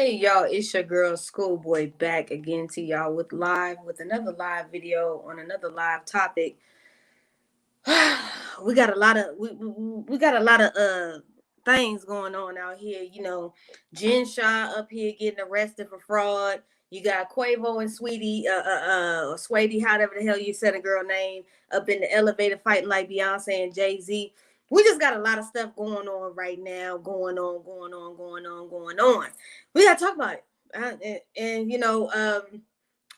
Hey y'all, it's your girl Schoolboy back again to y'all with another live video on another live topic. we got a lot of we got a lot of things going on out here. Jen Shaw up here getting arrested for fraud. You got Quavo and Sweetie, or Sweetie, however the hell you said a girl name, up in the elevator fighting like Beyonce and Jay-Z. We just got a lot of stuff going on right now, going on. We gotta talk about it.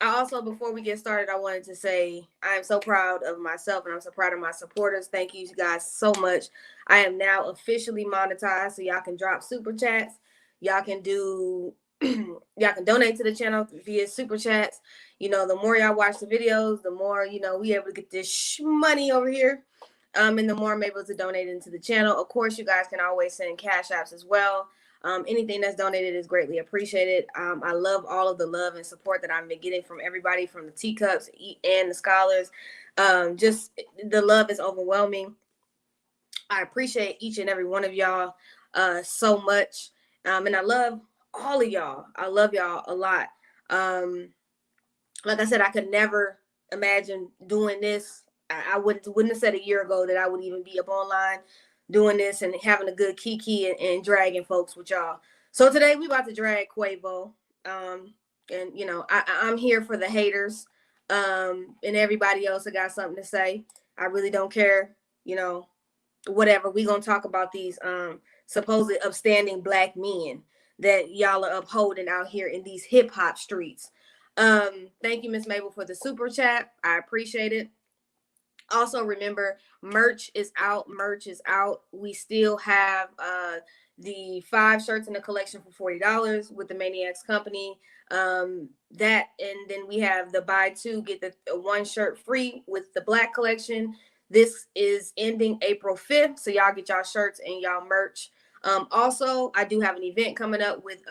I also, before we get started, I wanted to say I am so proud of myself and I'm so proud of my supporters. Thank you guys so much. I am now officially monetized, so y'all can drop super chats. Y'all can do y'all can donate to the channel via super chats. The more y'all watch the videos, the more we able to get this money over here. And the more I'm able to donate into the channel. Of course, you guys can always send cash apps as well. Anything that's donated is greatly appreciated. I love all of the love and support that I've been getting from everybody, from the teacups and the scholars. Just the love is overwhelming. I appreciate each and every one of y'all so much. And I love all of y'all. I love y'all a lot. Like I said, I could never imagine doing this. I wouldn't have said a year ago that I would even be up online doing this and having a good kiki and dragging folks with y'all. So today we about to drag Quavo. I'm here for the haters and everybody else that got something to say. I really don't care, whatever. We gonna talk about these supposed upstanding black men that y'all are upholding out here in these hip hop streets. Thank you, Miss Mabel, for the super chat. I appreciate it. Also, remember, merch is out. We still have the 5 shirts in the collection for $40 with the Maniacs Company. And then we have the buy 2, get the 1 shirt free with the Black collection. This is ending April 5th, so y'all get y'all shirts and y'all merch. Also, I do have an event coming up with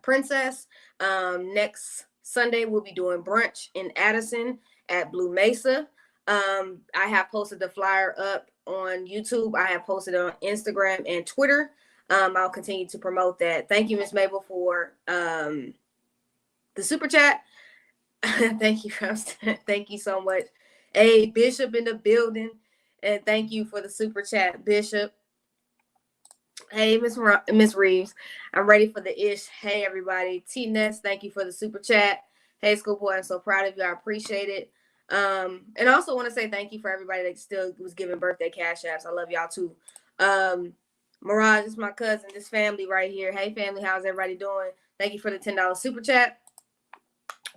Princess. Next Sunday, we'll be doing brunch in Addison at Blue Mesa. I have posted the flyer up on YouTube. I have posted it on Instagram and Twitter. I'll continue to promote that. Thank you, Miss Mabel, for the super chat. Thank you. Thank you so much. Hey, Bishop in the building. And thank you for the super chat, Bishop. Hey, Miss Reeves. I'm ready for the ish. Hey, everybody. T-Ness, thank you for the super chat. Hey, Schoolboy, I'm so proud of you. I appreciate it. And I also want to say thank you for everybody that still was giving birthday cash apps. I love y'all too. Mirage is my cousin, this family right here. Hey, family, how's everybody doing? Thank you for the $10 super chat.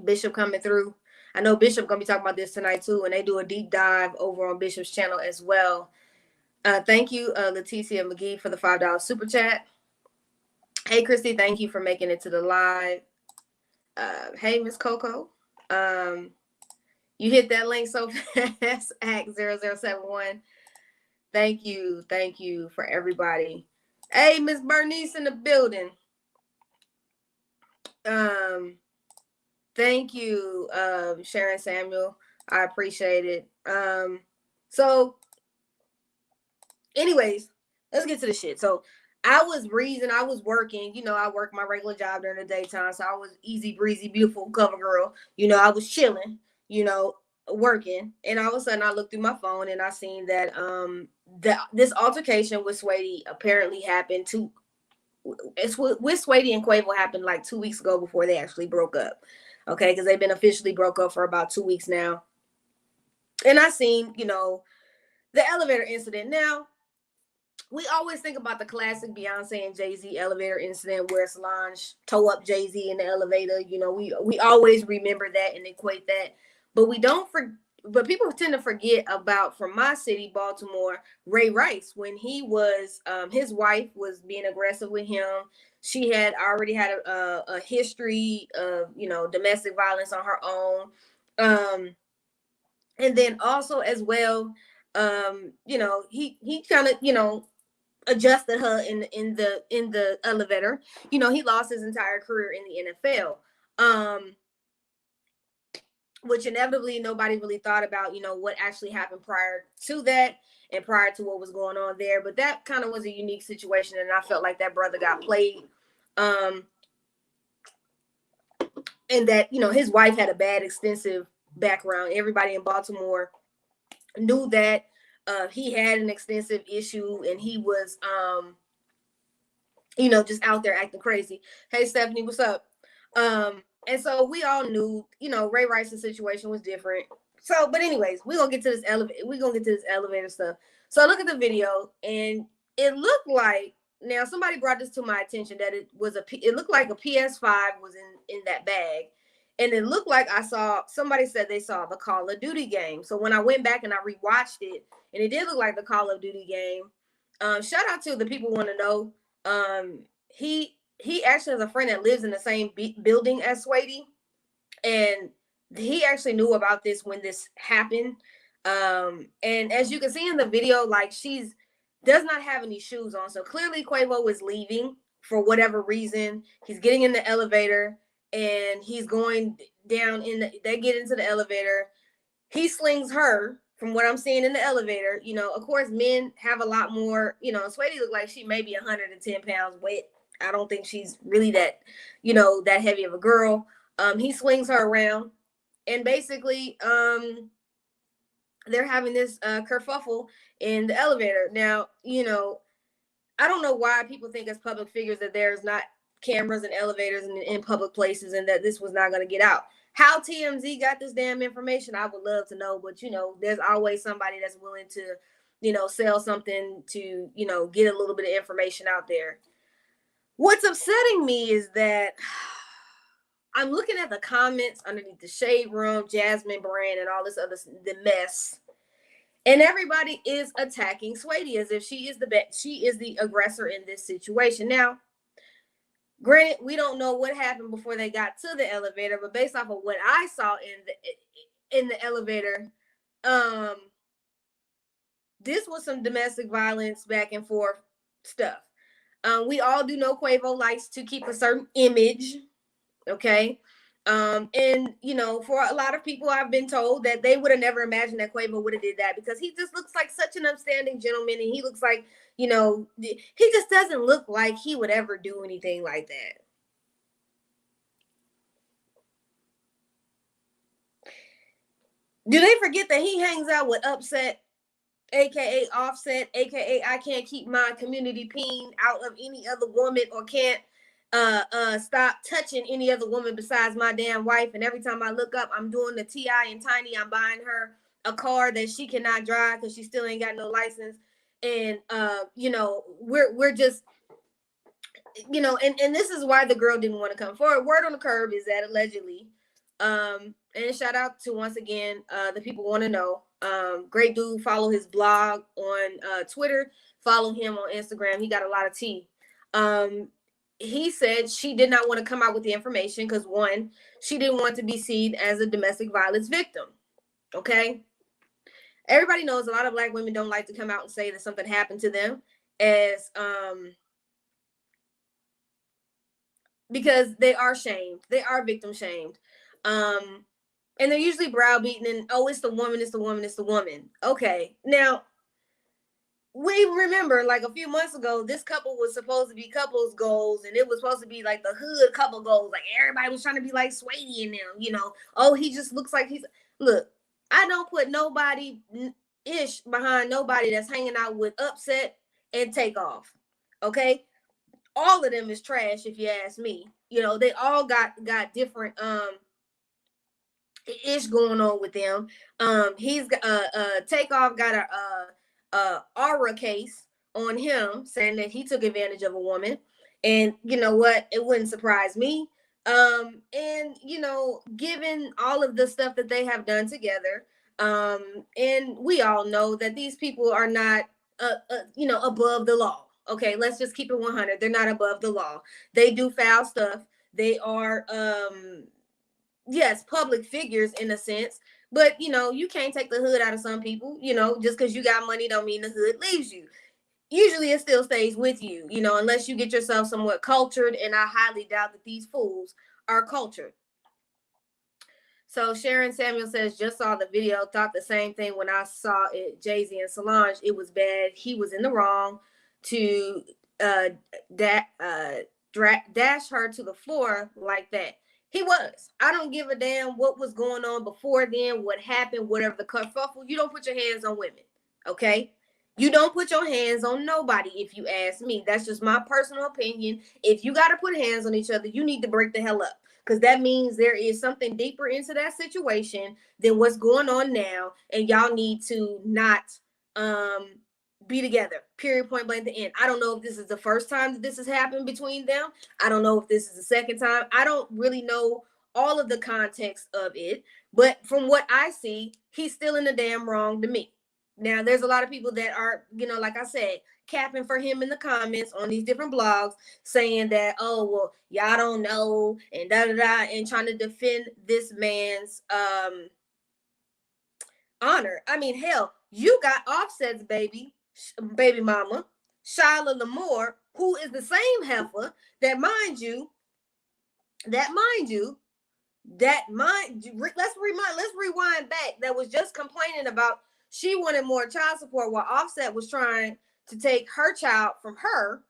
Bishop coming through. I know Bishop gonna be talking about this tonight too, and they do a deep dive over on Bishop's channel as well. Thank you, Leticia McGee, for the $5 super chat. Hey, Christy, thank you for making it to the live. Hey, Miss Coco. You hit that link so fast, Act 0071. Thank you for everybody. Hey, Miss Bernice in the building. Thank you, Sharon Samuel. I appreciate it. So anyways, let's get to the shit. So I was working, I work my regular job during the daytime. So I was easy breezy, beautiful cover girl. I was chilling, working. And all of a sudden I looked through my phone and I seen that this altercation with Saweetie apparently happened with Saweetie and Quavo happened like 2 weeks ago before they actually broke up. Okay, because they've been officially broke up for about 2 weeks now. And I seen, the elevator incident. Now, we always think about the classic Beyonce and Jay-Z elevator incident where Solange tore up Jay-Z in the elevator. We always remember that and equate that. But but people tend to forget about, from my city, Baltimore, Ray Rice, when he was, his wife was being aggressive with him. She had already had a history of, domestic violence on her own. And then also as well, he kind of, adjusted her in the elevator. He lost his entire career in the NFL. Which inevitably nobody really thought about, what actually happened prior to that and prior to what was going on there. But that kind of was a unique situation, and I felt like that brother got played And that, his wife had a bad, extensive background. Everybody in Baltimore knew that he had an extensive issue, and he was, just out there acting crazy. Hey, Stephanie, what's up? And so we all knew, Ray Rice's situation was different. So, but anyways, we're gonna get to this elevator stuff. So I look at the video, and it looked like, now somebody brought this to my attention, that it looked like a PS5 was in that bag. And it looked like somebody said they saw the Call of Duty game. So when I went back and I rewatched it, and it did look like the Call of Duty game. Shout out to the people who want to know. He actually has a friend that lives in the same building as Saweetie, and he actually knew about this when this happened. And as you can see in the video, like, she does not have any shoes on. So clearly Quavo is leaving for whatever reason. He's getting in the elevator, and he's going down they get into the elevator. He slings her, from what I'm seeing in the elevator. Of course, men have a lot more, Saweetie looked like she may be 110 pounds wet. I don't think she's really that, that heavy of a girl. He swings her around, and basically, they're having this kerfuffle in the elevator. Now, I don't know why people think as public figures that there's not cameras and elevators in public places, and that this was not going to get out. How TMZ got this damn information, I would love to know. But, there's always somebody that's willing to, sell something to, get a little bit of information out there. What's upsetting me is that I'm looking at the comments underneath the Shade Room, Jasmine Brand, and all this other, the mess. And everybody is attacking Saweetie as if she is the aggressor in this situation. Now, granted, we don't know what happened before they got to the elevator, but based off of what I saw in the elevator, this was some domestic violence, back and forth stuff. We all do know Quavo likes to keep a certain image, okay? And for a lot of people, I've been told that they would have never imagined that Quavo would have did that, because he just looks like such an upstanding gentleman, and he looks like, he just doesn't look like he would ever do anything like that. Do they forget that he hangs out with Upset, aka Offset, aka I can't keep my community peen out of any other woman, or can't stop touching any other woman besides my damn wife? And every time I look up, I'm doing the T.I. and Tiny. I'm buying her a car that she cannot drive because she still ain't got no license. And we're just, and this is why the girl didn't want to come forward. Word on the curb is that allegedly, and shout out to, once again, the people want to know. Great dude. Follow his blog on Twitter. Follow him on Instagram. He got a lot of tea. He said she did not want to come out with the information because, one, she didn't want to be seen as a domestic violence victim. Okay. Everybody knows a lot of Black women don't like to come out and say that something happened to them, as because they are shamed. They are victim shamed. And they're usually browbeaten, and, oh, it's the woman, it's the woman, it's the woman. Okay. Now, we remember, like, a few months ago, this couple was supposed to be couples goals, and it was supposed to be like the hood couple goals. Like, everybody was trying to be like Saweetie and them, Oh, he just looks like look, I don't put nobody ish behind nobody that's hanging out with Upset and Takeoff. Okay? All of them is trash, if you ask me. They all got different ish going on with them. He's Takeoff got a aura case on him, saying that he took advantage of a woman. And you know what? It wouldn't surprise me. And given all of the stuff that they have done together, and we all know that these people are not above the law. Okay, let's just keep it 100. They're not above the law. They do foul stuff. They are yes, public figures in a sense, but you can't take the hood out of some people. Just because you got money don't mean the hood leaves you. Usually it still stays with you, unless you get yourself somewhat cultured, and I highly doubt that these fools are cultured. So Sharon Samuel says, just saw the video, thought the same thing when I saw it, Jay-Z and Solange. It was bad. He was in the wrong to dash her to the floor like that. He was. I don't give a damn what was going on before then, what happened, whatever the kerfuffle. You don't put your hands on women, okay? You don't put your hands on nobody, if you ask me. That's just my personal opinion. If you got to put hands on each other, you need to break the hell up, because that means there is something deeper into that situation than what's going on now, and y'all need to not be together. Period. Point blank. The end. I don't know if this is the first time that this has happened between them. I don't know if this is the second time. I don't really know all of the context of it, but from what I see, he's still in the damn wrong to me. Now, there's a lot of people that are, like I said, capping for him in the comments on these different blogs, saying that, oh, well, y'all don't know, and da da da, and trying to defend this man's honor. I mean, hell, you got Offset's baby mama, Shyla Lamore, who is the same heifer that, mind you, let's rewind back, that was just complaining about she wanted more child support while Offset was trying to take her child from her,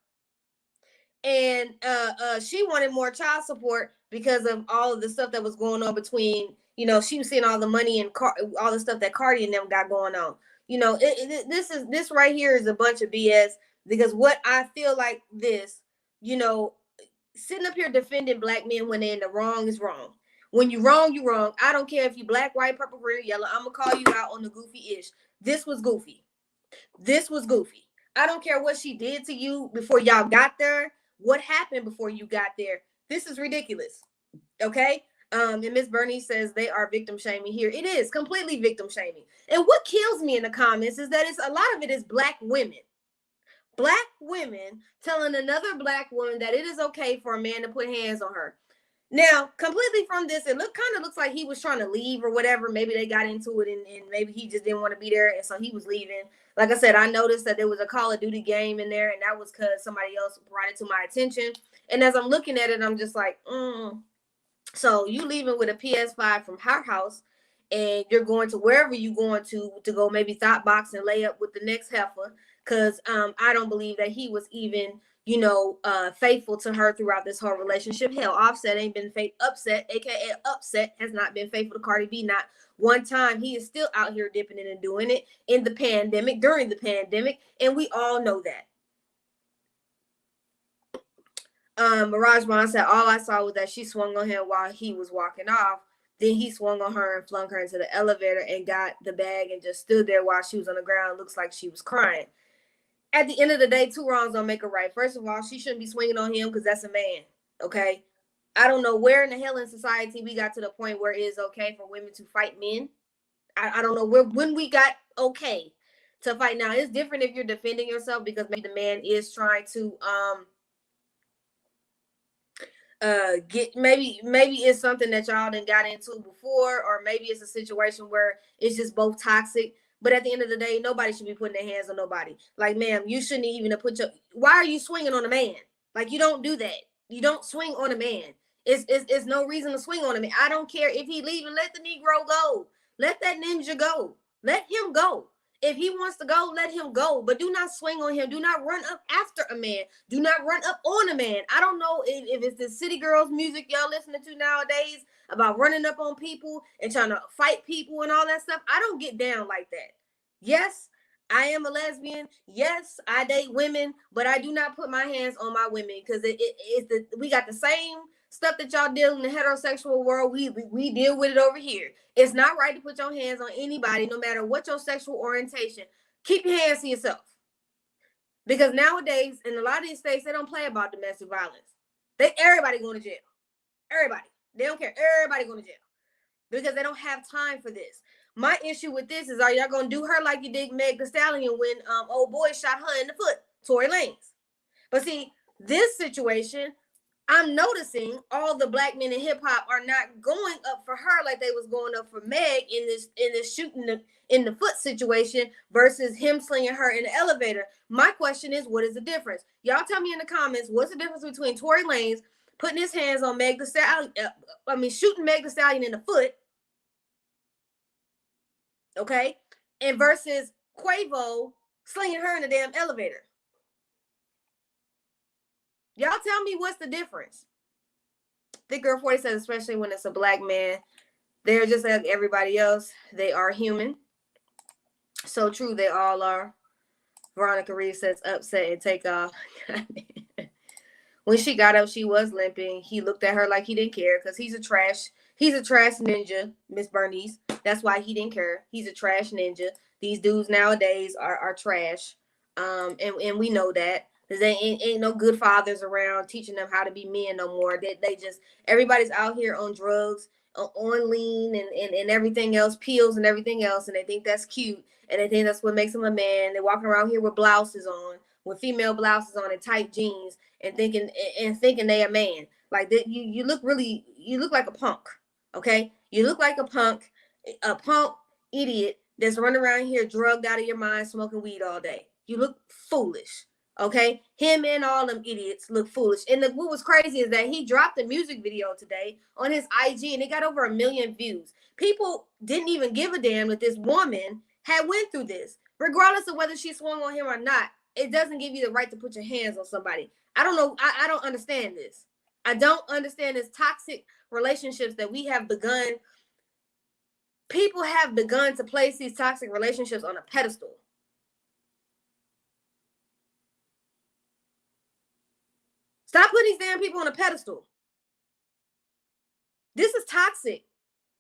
and she wanted more child support because of all of the stuff that was going on between, she was seeing all the money and all the stuff that Cardi and them got going on. This right here is a bunch of BS, because what I feel like this, sitting up here defending black men when they're in the wrong is wrong. When you wrong, you wrong. I don't care if you black, white, purple, green, yellow. I'm gonna call you out on the goofy-ish. This was goofy. I don't care what she did to you before y'all got there. What happened before you got there? This is ridiculous. Okay? And Miss Bernie says they are victim shaming here. It is completely victim shaming. And what kills me in the comments is that a lot of it is black women. Black women telling another black woman that it is okay for a man to put hands on her. Now, completely from this, it kind of looks like he was trying to leave or whatever. Maybe they got into it, and maybe he just didn't want to be there, and so he was leaving. Like I said, I noticed that there was a Call of Duty game in there, and that was because somebody else brought it to my attention. And as I'm looking at it, I'm just like, So you leaving with a PS5 from her house, and you're going to wherever you're going to go maybe thought box and lay up with the next heifer, because I don't believe that he was even faithful to her throughout this whole relationship. Hell, Offset ain't been Upset, aka Upset, has not been faithful to Cardi B, not one time. He is still out here dipping in and doing it in the pandemic, during the pandemic, and we all know that. Mirage Bond said, all I saw was that she swung on him while he was walking off. Then he swung on her and flung her into the elevator and got the bag and just stood there while she was on the ground. Looks like she was crying. At the end of the day, two wrongs don't make a right. First of all, she shouldn't be swinging on him because that's a man, okay? I don't know where in the hell in society we got to the point where it is okay for women to fight men. I don't know when we got okay to fight. Now, it's different if you're defending yourself, because maybe the man is trying to maybe it's something that y'all done got into before, or maybe it's a situation where it's just both toxic. But at the end of the day, nobody should be putting their hands on nobody. Like, ma'am, you shouldn't even have why are you swinging on a man? Like, you don't do that. You don't swing on a man. It's no reason to swing on him. I don't care if he leaving. Let the Negro go. Let that ninja go. Let him go. If he wants to go, let him go. But do not swing on him. Do not run up after a man. Do not run up on a man. I don't know if it's the City Girls music y'all listening to nowadays about running up on people and trying to fight people and all that stuff. I don't get down like that. Yes, I am a lesbian. Yes, I date women, but I do not put my hands on my women, because we got the same stuff that y'all deal in the heterosexual world. We deal with it over here. It's not right to put your hands on anybody, no matter what your sexual orientation. Keep your hands to yourself, because nowadays in a lot of these states they don't play about domestic violence. Everybody going to jail. Everybody. They don't care. Everybody going to jail, because they don't have time for this. My issue with this is, are y'all gonna do her like you did Meg Thee Stallion when old boy shot her in the foot, Tory Lanez? But see, this situation, I'm noticing all the black men in hip hop are not going up for her like they was going up for Meg in this shooting in the foot situation versus him slinging her in the elevator. My question is, what is the difference? Y'all tell me in the comments, what's the difference between Tory Lanez putting his hands on Meg Thee Stallion, shooting Meg Thee Stallion in the foot, okay, and versus Quavo slinging her in the damn elevator? Y'all tell me what's the difference. Thick Girl 40 says, especially when it's a black man, they're just like everybody else. They are human. So true, they all are. Veronica Reeves says, upset and take off. When she got up, she was limping. He looked at her like he didn't care because he's a trash ninja, Miss Bernice. That's why he didn't care. He's a trash ninja. These dudes nowadays are trash. And we know that. Because they ain't no good fathers around teaching them how to be men no more. They just, everybody's out here on drugs, on lean and everything else, pills and everything else. And they think that's cute. And they think that's what makes them a man. They're walking around here with blouses on, with female blouses on and tight jeans and thinking they a man. Like that, you look like a punk. Okay? You look like a punk idiot that's running around here drugged out of your mind smoking weed all day. You look foolish. Okay, him and all them idiots look foolish. And what was crazy is that he dropped a music video today on his IG and it got over 1 million views. People didn't even give a damn that this woman had went through this. Regardless of whether she swung on him or not, it doesn't give you the right to put your hands on somebody. I don't know. I don't understand this. I don't understand this toxic relationships that we have begun. People have begun to place these toxic relationships on a pedestal. Stop putting these damn people on a pedestal. This is toxic.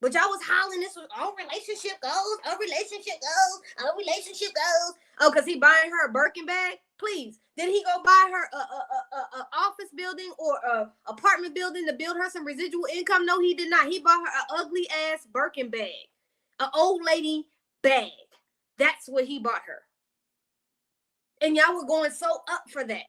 But y'all was hollering this was all relationship goals, all relationship goals, all relationship goals. Oh, because he buying her a Birkin bag? Please. Did he go buy her a office building or a apartment building to build her some residual income? No, he did not. He bought her an ugly ass Birkin bag. An old lady bag. That's what he bought her. And y'all were going so up for that.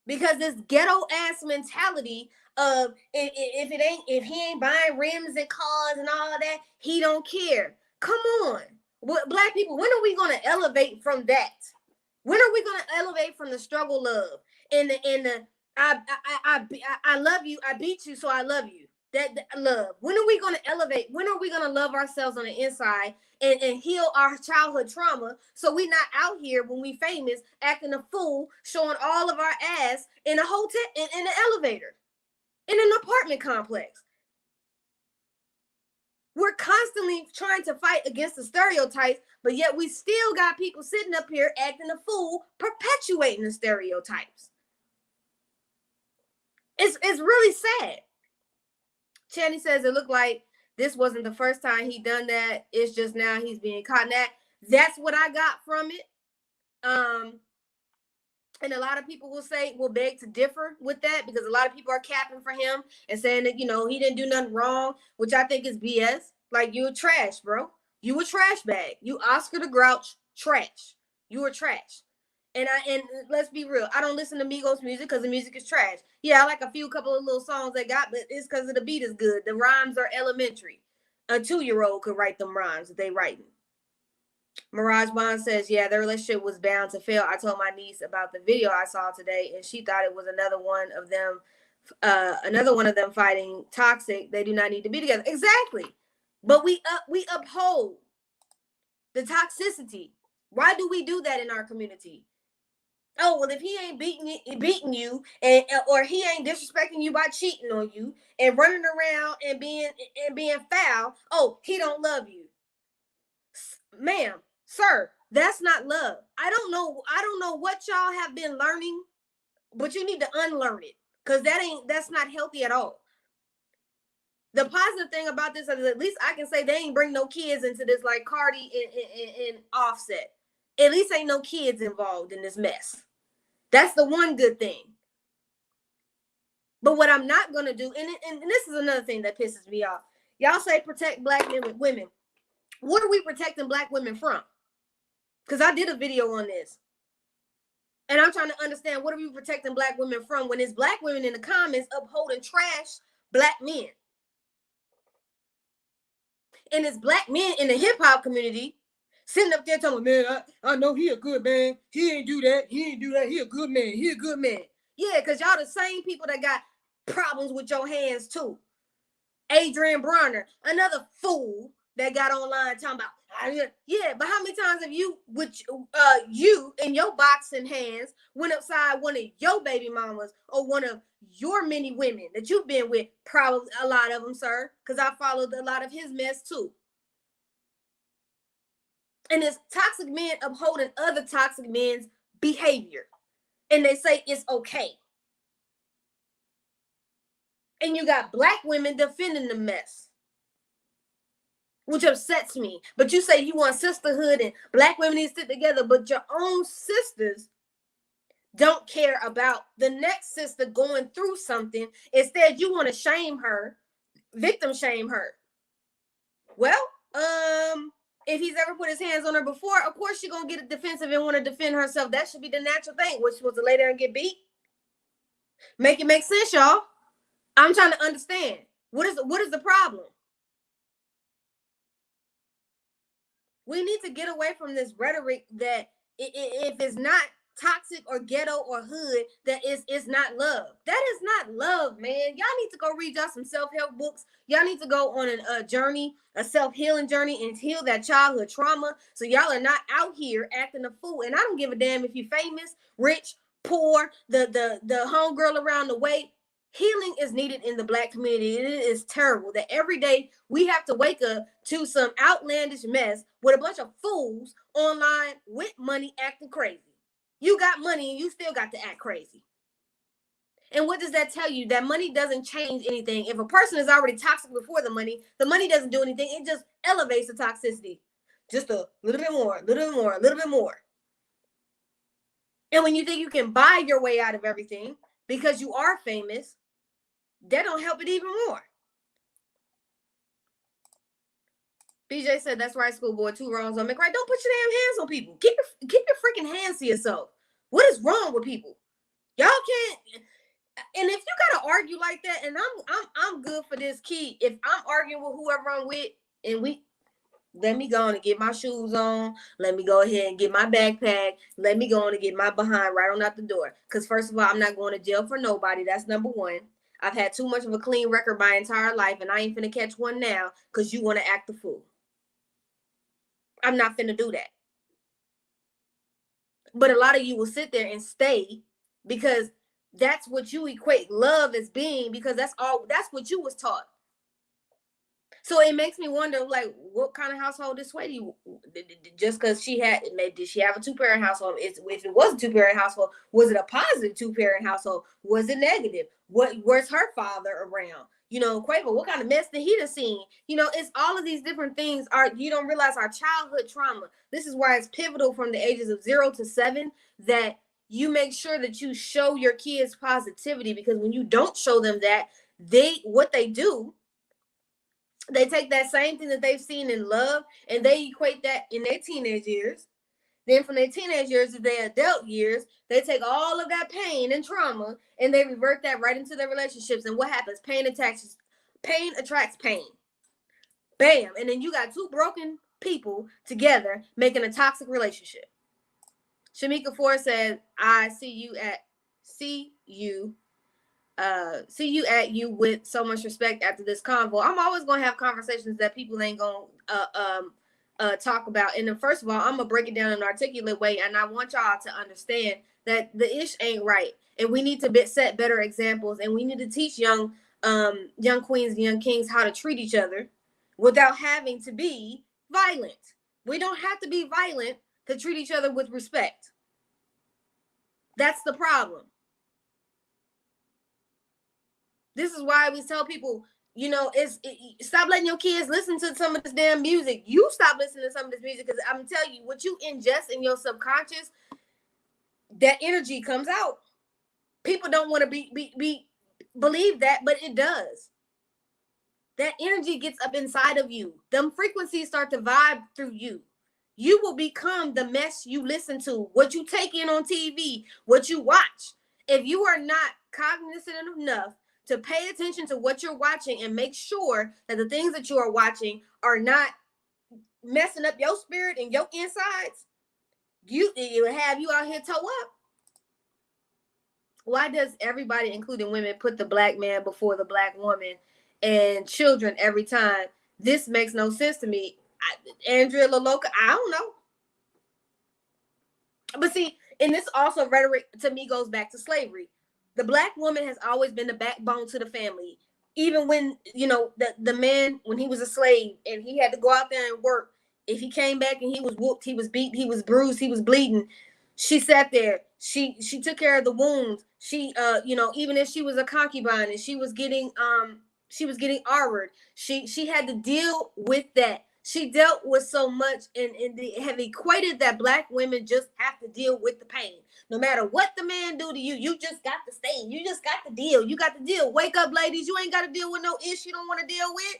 Because this ghetto ass mentality of if he ain't buying rims and cars and all of that, he don't care. Come on. Black people, when are we going to elevate from that? When are we going to elevate from the struggle love and the I love you, I beat you, so I love you. That love. When are we going to elevate? When are we going to love ourselves on the inside and heal our childhood trauma so we're not out here when we famous acting a fool, showing all of our ass in a hotel, in an elevator, in an apartment complex? We're constantly trying to fight against the stereotypes, but yet we still got people sitting up here acting a fool, perpetuating the stereotypes. It's really sad. Channy says it looked like this wasn't the first time he done that. It's just now he's being caught in that. That's what I got from it. And a lot of people will beg to differ with that because a lot of people are capping for him and saying that, he didn't do nothing wrong, which I think is BS. Like, you a trash, bro. You a trash bag. You Oscar the Grouch trash. You are trash. And let's be real, I don't listen to Migos music because the music is trash. Yeah, I like a couple of little songs they got, but it's because the beat is good. The rhymes are elementary. A 2-year-old could write them rhymes that they writing. Mirage Bond says, yeah, their relationship was bound to fail. I told my niece about the video I saw today, and she thought it was another one of them fighting toxic. They do not need to be together. Exactly. But we uphold the toxicity. Why do we do that in our community? Oh, well, if he ain't beating you or he ain't disrespecting you by cheating on you and running around and being foul, oh, he don't love you. Ma'am, sir, that's not love. I don't know what y'all have been learning, but you need to unlearn it because that's not healthy at all. The positive thing about this is at least I can say they ain't bring no kids into this like Cardi and Offset. At least ain't no kids involved in this mess. That's the one good thing. But what I'm not going to do, and this is another thing that pisses me off. Y'all say protect black men with women. What are we protecting black women from? Because I did a video on this. And I'm trying to understand what are we protecting black women from when it's black women in the comments upholding trash black men. And it's black men in the hip hop community sitting up there telling me, man, I know he a good man. He ain't do that. He a good man. He a good man. Yeah, because y'all the same people that got problems with your hands too. Adrian Bronner, another fool that got online talking about, Yeah, but how many times have you, with you in your boxing hands, went upside one of your baby mamas or one of your many women that you've been with? Probably a lot of them, sir, because I followed a lot of his mess too. And it's toxic men upholding other toxic men's behavior, and they say it's okay. And you got black women defending the mess, which upsets me. But you say you want sisterhood and black women need to sit together, but your own sisters don't care about the next sister going through something. Instead, you want to shame her, victim shame her. Well, if he's ever put his hands on her before, of course she's gonna get defensive and want to defend herself. That should be the natural thing. What, she wants to lay there and get beat? Make it make sense, y'all. I'm trying to understand. What is the problem? We need to get away from this rhetoric that if it's not toxic or ghetto or hood, that it's not love. That is not love, man. Y'all need to go read y'all some self-help books. Y'all need to go on a journey, a self-healing journey, and heal that childhood trauma, so y'all are not out here acting a fool. And I don't give a damn if you're famous, rich, poor, the homegirl around the way. Healing is needed in the black community. It is terrible that every day we have to wake up to some outlandish mess with a bunch of fools online with money acting crazy. You got money and you still got to act crazy. And what does that tell you? That money doesn't change anything. If a person is already toxic before the money doesn't do anything. It just elevates the toxicity. Just a little bit more, a little bit more, a little bit more. And when you think you can buy your way out of everything because you are famous, that don't help it even more. BJ said, that's right, schoolboy. 2 wrongs don't make right. Don't put your damn hands on people. Keep your freaking hands to yourself. What is wrong with people? Y'all can't. And if you gotta argue like that, and I'm good for this key. If I'm arguing with whoever I'm with, and let me go on and get my shoes on. Let me go ahead and get my backpack. Let me go on and get my behind right on out the door. Because first of all, I'm not going to jail for nobody. That's number one. I've had too much of a clean record my entire life, and I ain't finna catch one now because you want to act the fool. I'm not finna do that. But a lot of you will sit there and stay because that's what you equate love as being, because that's what you was taught. So it makes me wonder, like, what kind of household is Saweetie? Just because did she have a 2-parent household? If it was a 2-parent household, was it a positive 2-parent household? Was it negative? Where's her father around? Quavo, what kind of mess did he have seen? It's all of these different things you don't realize our childhood trauma. This is why it's pivotal from the ages of 0 to 7 that you make sure that you show your kids positivity, because when you don't show them that, what they do, they take that same thing that they've seen in love and they equate that in their teenage years. Then from their teenage years to their adult years, they take all of that pain and trauma and they revert that right into their relationships. And what happens? Pain attracts pain. Bam. And then you got 2 broken people together making a toxic relationship. Shamika Ford said, I see you at you with so much respect after this convo. I'm always going to have conversations that people ain't going to talk about. And then first of all, I'm going to break it down in an articulate way. And I want y'all to understand that the ish ain't right. And we need to set better examples. And we need to teach young queens and young kings how to treat each other without having to be violent. We don't have to be violent to treat each other with respect. That's the problem. This is why we tell people, stop letting your kids listen to some of this damn music. You stop listening to some of this music, because I'm telling you, what you ingest in your subconscious, that energy comes out. People don't want to believe that, but it does. That energy gets up inside of you. Them frequencies start to vibe through you. You will become the mess you listen to, what you take in on TV, what you watch. If you are not cognizant enough to pay attention to what you're watching and make sure that the things that you are watching are not messing up your spirit and your insides, it will have you out here toe up. Why does everybody, including women, put the black man before the black woman and children every time? This makes no sense to me. Andrea LaLoca, I don't know. But see, and this also rhetoric to me goes back to slavery. The black woman has always been the backbone to the family. Even when, the man, when he was a slave and he had to go out there and work, if he came back and he was whooped, he was beat, he was bruised, he was bleeding, she sat there. She took care of the wounds. She even if she was a concubine and she was getting honored, she had to deal with that. She dealt with so much and they have equated that black women just have to deal with the pain. No matter what the man do to you, you just got to stay. You just got to deal. You got to deal. Wake up, ladies. You ain't got to deal with no issue you don't want to deal with.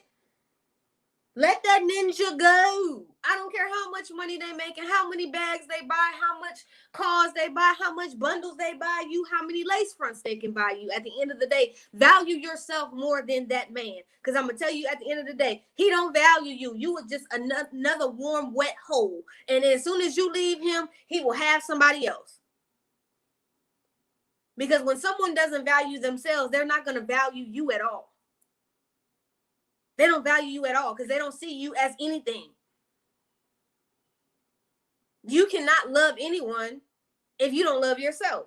Let that ninja go. I don't care how much money they make and how many bags they buy, how much cars they buy, how much bundles they buy you, how many lace fronts they can buy you. At the end of the day, value yourself more than that man. Because I'm going to tell you, at the end of the day, he don't value you. You are just another warm, wet hole. And as soon as you leave him, he will have somebody else. Because when someone doesn't value themselves, they're not going to value you at all. They don't value you at all because they don't see you as anything. You cannot love anyone if you don't love yourself.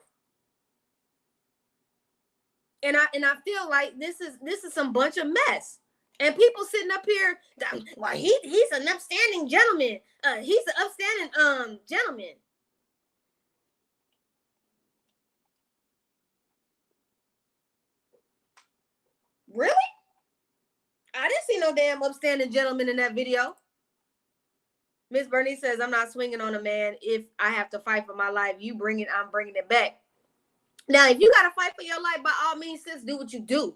And I feel like this is some bunch of mess. And people sitting up here, well, he's an upstanding gentleman. He's an upstanding gentleman. Really? I didn't see no damn upstanding gentleman in that video. Miss Bernice says, I'm not swinging on a man. If I have to fight for my life, I'm bringing it back. Now, if you got to fight for your life, by all means, sis, do what you do.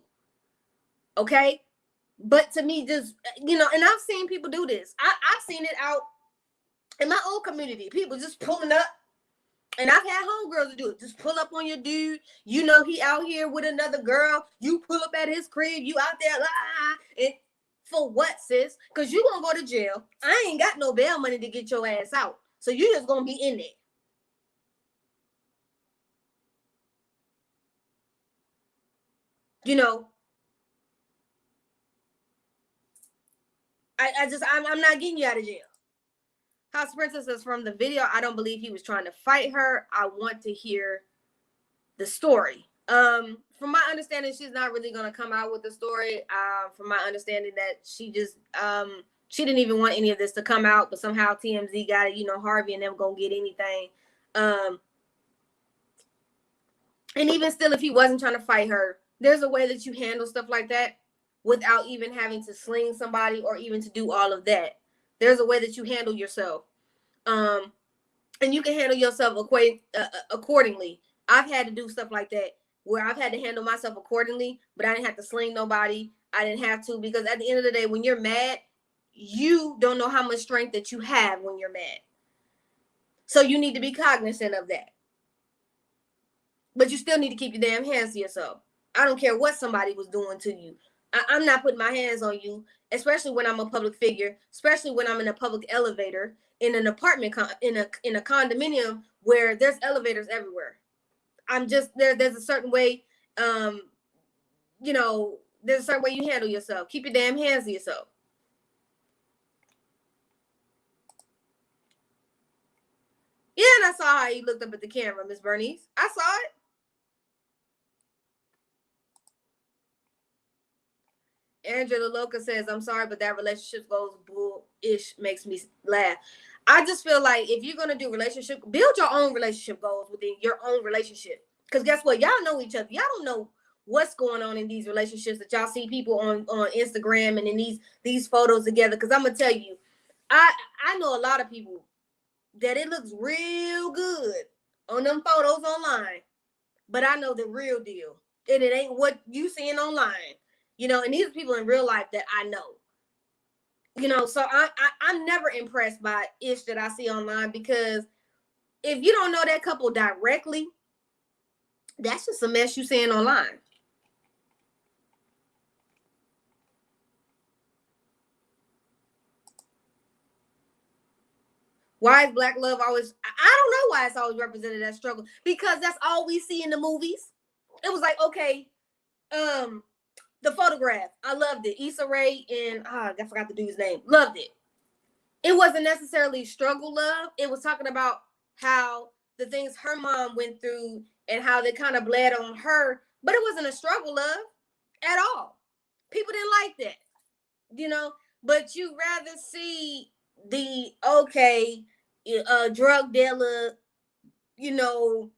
Okay? But to me, just, and I've seen people do this. I've seen it out in my own community. People just pulling up. And I've had homegirls do it. Just pull up on your dude. You know he out here with another girl. You pull up at his crib. You out there. And for what, sis? Because you going to go to jail. I ain't got no bail money to get your ass out. So you just going to be in there. I'm not getting you out of jail. House Princess says, from the video, I don't believe he was trying to fight her. I want to hear the story. From my understanding, she's not really going to come out with the story. From my understanding that she just, she didn't even want any of this to come out, but somehow TMZ got it. Harvey and them going to get anything. And even still, if he wasn't trying to fight her, there's a way that you handle stuff like that without even having to sling somebody or even to do all of that. There's a way that you handle yourself. And you can handle yourself accordingly. I've had to do stuff like that where I've had to handle myself accordingly, but I didn't have to sling nobody. I didn't have to, because at the end of the day, when you're mad, you don't know how much strength that you have when you're mad. So you need to be cognizant of that. But you still need to keep your damn hands to yourself. I don't care what somebody was doing to you. I'm not putting my hands on you, especially when I'm a public figure, especially when I'm in a public elevator, in an apartment, in a condominium where there's elevators everywhere. I'm just there's a certain way, there's a certain way you handle yourself. Keep your damn hands to yourself. Yeah, and I saw how you looked up at the camera, Miss Bernice. I saw it. Angela Loca says, I'm sorry, but that relationship goals bull-ish makes me laugh. I just feel like if you're going to do relationship, build your own relationship goals within your own relationship. Because guess what? Y'all know each other. Y'all don't know what's going on in these relationships that y'all see people on Instagram and in these photos together. Because I'm going to tell you, I know a lot of people that it looks real good on them photos online. But I know the real deal. And it ain't what you seeing online. And these are people in real life that I know. So I'm never impressed by ish that I see online, because if you don't know that couple directly, that's just a mess you seeing online. Why is black love always, I don't know why it's always represented as struggle, because that's all we see in the movies. It was like, okay, The Photograph, I loved it. Issa Rae and I forgot the dude's name. Loved it. it wasn't necessarily struggle love. It was talking about how the things her mom went through and how they kind of bled on her, but it wasn't a struggle love at all. People didn't like that, you know, but you rather see the drug dealer, you know,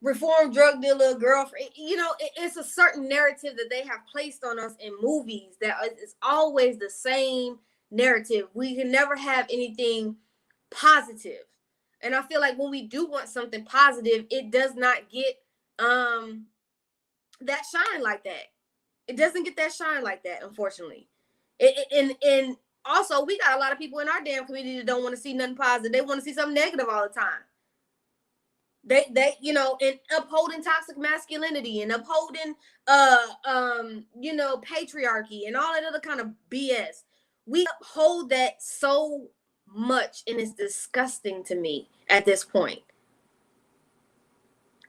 reformed drug dealer girlfriend. It's a certain narrative that they have placed on us in movies that is always the same narrative. We can never have anything positive. And I feel like when we do want something positive, it does not get that shine like that. It doesn't get that shine like that, unfortunately. And also, we got a lot of people in our damn community that don't want to see nothing positive. They want to see something negative all the time. They and upholding toxic masculinity and upholding patriarchy and all that other kind of BS. We uphold that so much, and it's disgusting to me at this point.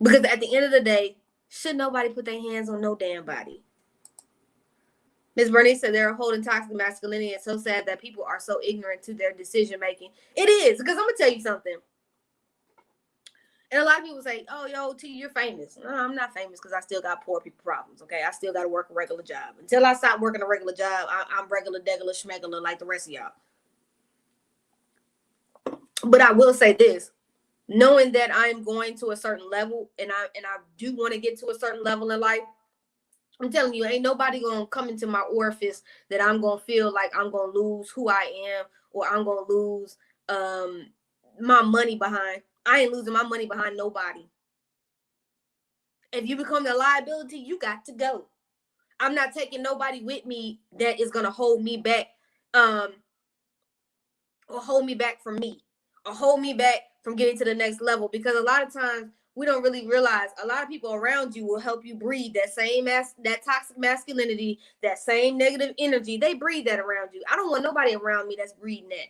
Because at the end of the day, should nobody put their hands on no damn body. Ms. Bernice said they're holding toxic masculinity. It's so sad that people are so ignorant to their decision making. It is, because I'm gonna tell you something. And a lot of people say, "Oh, yo, T, you're famous." No, I'm not famous because I still got poor people problems. Okay, I still got to work a regular job. Until I stop working a regular job, I'm regular, degular, schmegular like the rest of y'all. But I will say this: knowing that I'm going to a certain level, and I do want to get to a certain level in life, I'm telling you, ain't nobody gonna come into my orifice that I'm gonna feel like I'm gonna lose who I am or I'm gonna lose my money behind. I ain't losing my money behind nobody. If you become the liability, you got to go. I'm not taking nobody with me that is gonna hold me back, or hold me back from me, or hold me back from getting to the next level. Because a lot of times we don't really realize a lot of people around you will help you breed that toxic masculinity, that same negative energy. They breed that around you. I don't want nobody around me that's breeding that.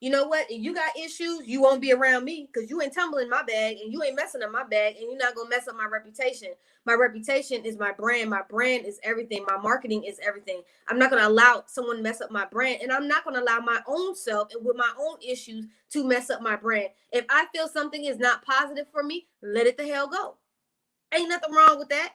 You know what? If you got issues, you won't be around me because you ain't tumbling my bag and you ain't messing up my bag and you're not going to mess up my reputation. My reputation is my brand. My brand is everything. My marketing is everything. I'm not going to allow someone to mess up my brand, and I'm not going to allow my own self and with my own issues to mess up my brand. If I feel something is not positive for me, let it the hell go. Ain't nothing wrong with that.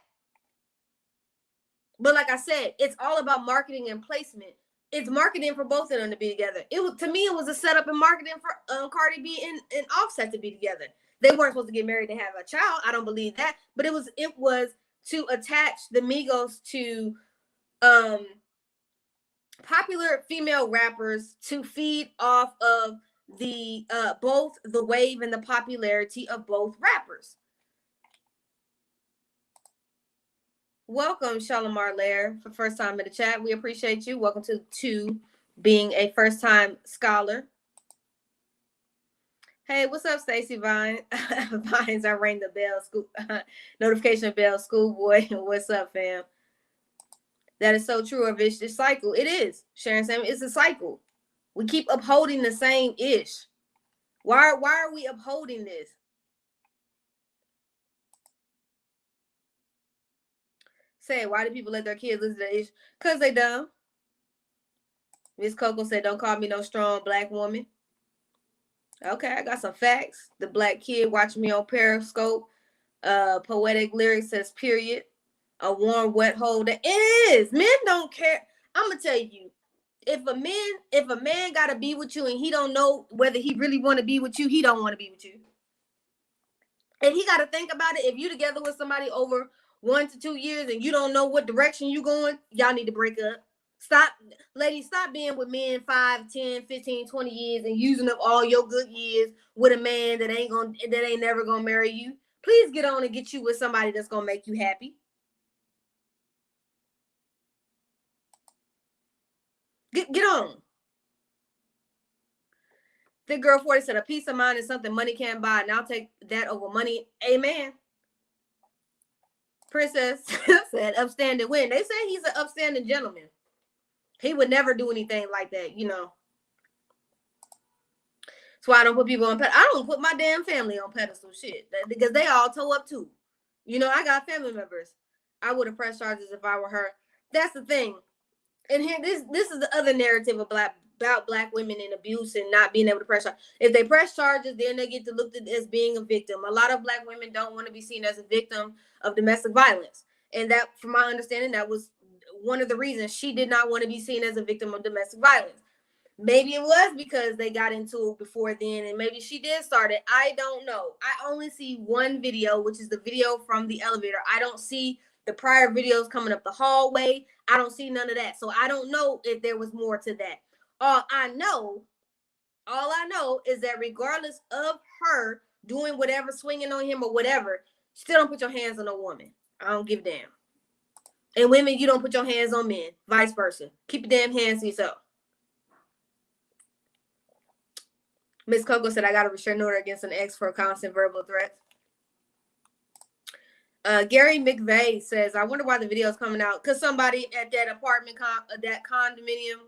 But like I said, it's all about marketing and placement. It's marketing for both of them to be together. To me, it was a setup in marketing for Cardi B and Offset to be together. They weren't supposed to get married to have a child. I don't believe that. But it was to attach the Migos to popular female rappers to feed off of the both the wave and the popularity of both rappers. Welcome, Shalimar Lair, for first time in the chat. We appreciate you. Welcome to being a first-time scholar. Hey, what's up, Stacey Vine? Vines, I rang the bell, notification bell, schoolboy. What's up, fam? That is so true. A vicious cycle. It is. Sharon Sam, it's a cycle. We keep upholding the same ish. Why are we upholding this? Say, why do people let their kids listen to ish? Because they dumb. Miss Coco said, don't call me no strong black woman. Okay, I got some facts. The black kid watching me on Periscope. Poetic lyrics says, period. A warm, wet hole. That is. Men don't care. I'm going to tell you, if a man got to be with you and he don't know whether he really want to be with you, he don't want to be with you. And he got to think about it. If you together with somebody over 1 to 2 years and you don't know what direction you going, y'all need to break up. Stop, ladies, stop being with men 5, 10, 15, 20 years and using up all your good years with a man that ain't never gonna marry you. Please get on and get you with somebody that's gonna make you happy. Get on. The girl 40 said a peace of mind is something money can't buy, and I'll take that over money. Amen. Princess said upstanding win. They say he's an upstanding gentleman. He would never do anything like that, you know. That's why I don't put people on pedestal. I don't put my damn family on pedestal shit because they all toe up too. You know, I got family members. I would have pressed charges if I were her. That's the thing. And here, this is the other narrative of about black women and abuse and not being able to press charges. If they press charges, then they get to look at as being a victim. A lot of black women don't want to be seen as a victim of domestic violence. And that, from my understanding, that was one of the reasons she did not want to be seen as a victim of domestic violence. Maybe it was because they got into it before then, and maybe she did start it. I don't know. I only see one video, which is the video from the elevator. I don't see the prior videos coming up the hallway. I don't see none of that. So I don't know if there was more to that. All I know is that regardless of her doing whatever, swinging on him or whatever, still don't put your hands on a woman. I don't give a damn. And women, you don't put your hands on men. Vice versa. Keep your damn hands to yourself. Miss Coco said, I got a restraining order against an ex for constant verbal threats. Gary McVeigh says, I wonder why the video is coming out. Because somebody at that apartment, that condominium,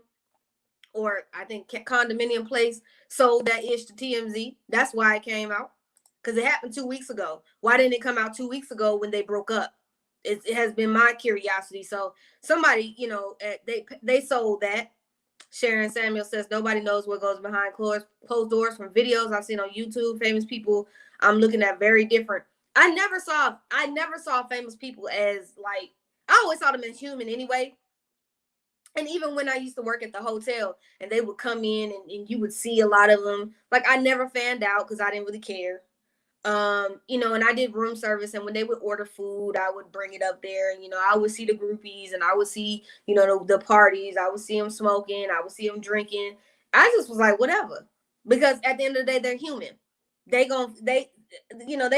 or I think condominium place, sold that ish to TMZ. That's why it came out. Because it happened 2 weeks ago. Why didn't it come out 2 weeks ago when they broke up? It has been my curiosity. So somebody, they sold that. Sharon Samuel says, nobody knows what goes behind closed doors from videos I've seen on YouTube. Famous people I'm looking at very different. I never saw famous people as, like, I always saw them as human anyway. And even when I used to work at the hotel and they would come in and you would see a lot of them, like, I never fanned out because I didn't really care. And I did room service, and when they would order food, I would bring it up there, and, I would see the groupies, and I would see, the parties, I would see them smoking, I would see them drinking. I just was like, whatever, because at the end of the day, they're human. They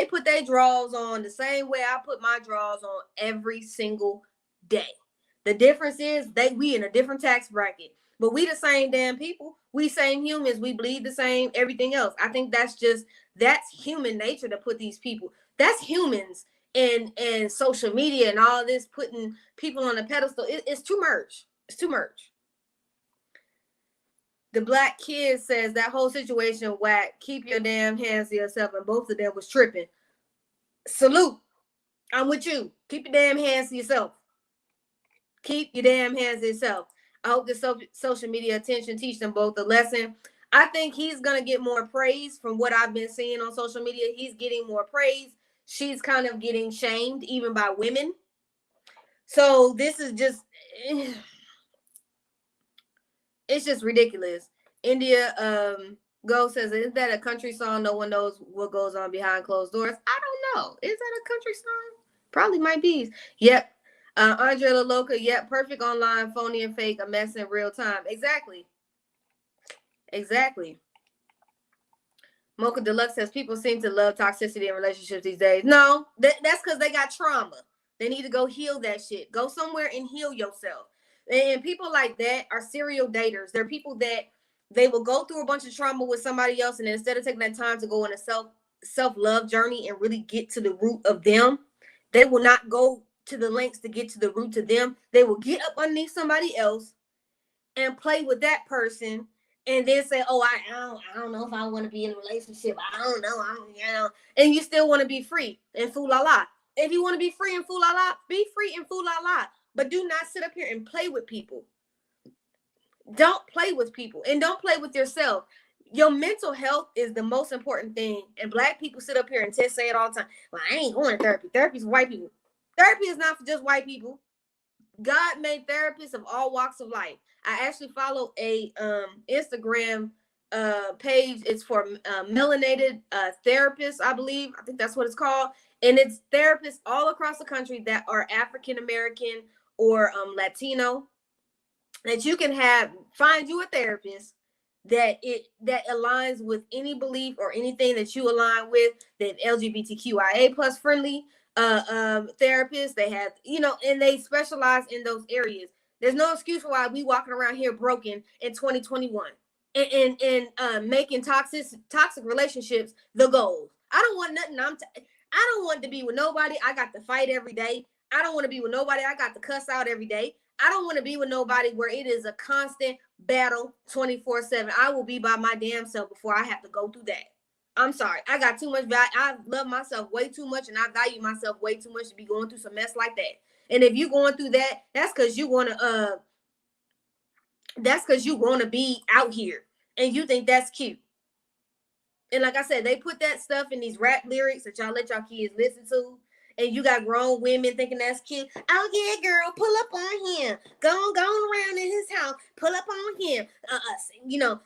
put their drawers on the same way I put my drawers on every single day. The difference is we in a different tax bracket, but we the same damn people. We same humans. We bleed the same, everything else. I think that's human nature to put these people. That's humans and social media and all this, putting people on a pedestal. It's too much. It's too much. The Black Kid says that whole situation whack. Keep your damn hands to yourself, and both of them was tripping. Salute. I'm with you. Keep your damn hands to yourself. Keep your damn hands to yourself. I hope the social media attention teach them both a lesson. I think he's going to get more praise from what I've been seeing on social media. He's getting more praise. She's kind of getting shamed even by women. So this is just, it's just ridiculous. India Go says, isn't that a country song? No one knows what goes on behind closed doors. I don't know. Is that a country song? Probably might be. Yep. Andre LaLoca, yep. Perfect online, phony and fake, a mess in real time. Exactly. Mocha Deluxe says, people seem to love toxicity in relationships these days. No, that's because they got trauma. They need to go heal that shit. Go somewhere and heal yourself. And people like that are serial daters. They're people that they will go through a bunch of trauma with somebody else, and instead of taking that time to go on a self-love journey and really get to the root of them, they will not go to the lengths to get to the root to them. They will get up underneath somebody else and play with that person, and then say, oh, I don't know if I want to be in a relationship. I don't know. And you still want to be free and fool la la. If you want to be free and fool la la, be free and fool la la. But do not sit up here and play with people. Don't play with people, and don't play with yourself. Your mental health is the most important thing. And Black people sit up here and say it all the time. Well, I ain't going to therapy. Therapy is for white people. Therapy is not for just white people. God made therapists of all walks of life. I actually follow a Instagram page. It's for melanated therapists, I believe. I think that's what it's called. And it's therapists all across the country that are African American or Latino, that you can find you a therapist that aligns with any belief or anything that you align with, that LGBTQIA plus friendly therapists. They have, and they specialize in those areas. There's no excuse for why we walking around here broken in 2021 and making toxic relationships the goal. I don't want nothing. I don't want to be with nobody I got to fight every day. I don't want to be with nobody I got to cuss out every day. I don't want to be with nobody where it is a constant battle 24/7. I will be by my damn self before I have to go through that. I'm sorry. I got too much value. I love myself way too much, and I value myself way too much to be going through some mess like that. And if you're going through that, that's because you want to That's because you want to be out here and you think that's cute. And like I said, they put that stuff in these rap lyrics that y'all let y'all kids listen to. And you got grown women thinking that's cute. Oh, yeah, girl, pull up on him. Go on around in his house. Pull up on him.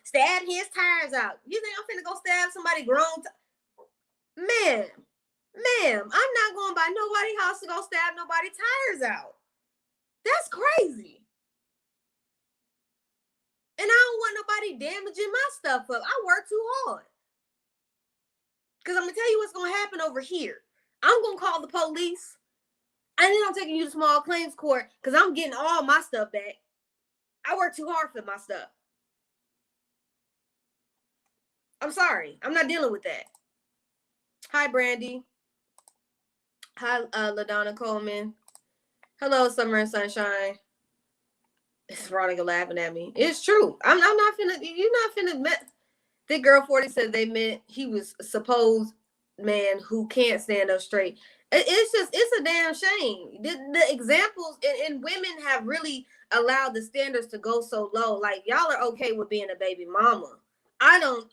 Stab his tires out. You think I'm finna go stab somebody grown? Ma'am, I'm not going by nobody's house to go stab nobody's tires out. That's crazy. And I don't want nobody damaging my stuff up. I work too hard. Because I'm going to tell you what's going to happen over here. I'm going to call the police. And then I'm taking you to small claims court because I'm getting all my stuff back. I work too hard for my stuff. I'm sorry. I'm not dealing with that. Hi, Brandy. Hi, LaDonna Coleman. Hello, Summer and Sunshine. It's Veronica laughing at me. It's true. I'm not finna. You're not finna. The girl 40 said they meant he was a supposed man who can't stand up straight. It's a damn shame. The examples and women have really allowed the standards to go so low. Like, y'all are okay with being a baby mama. I don't.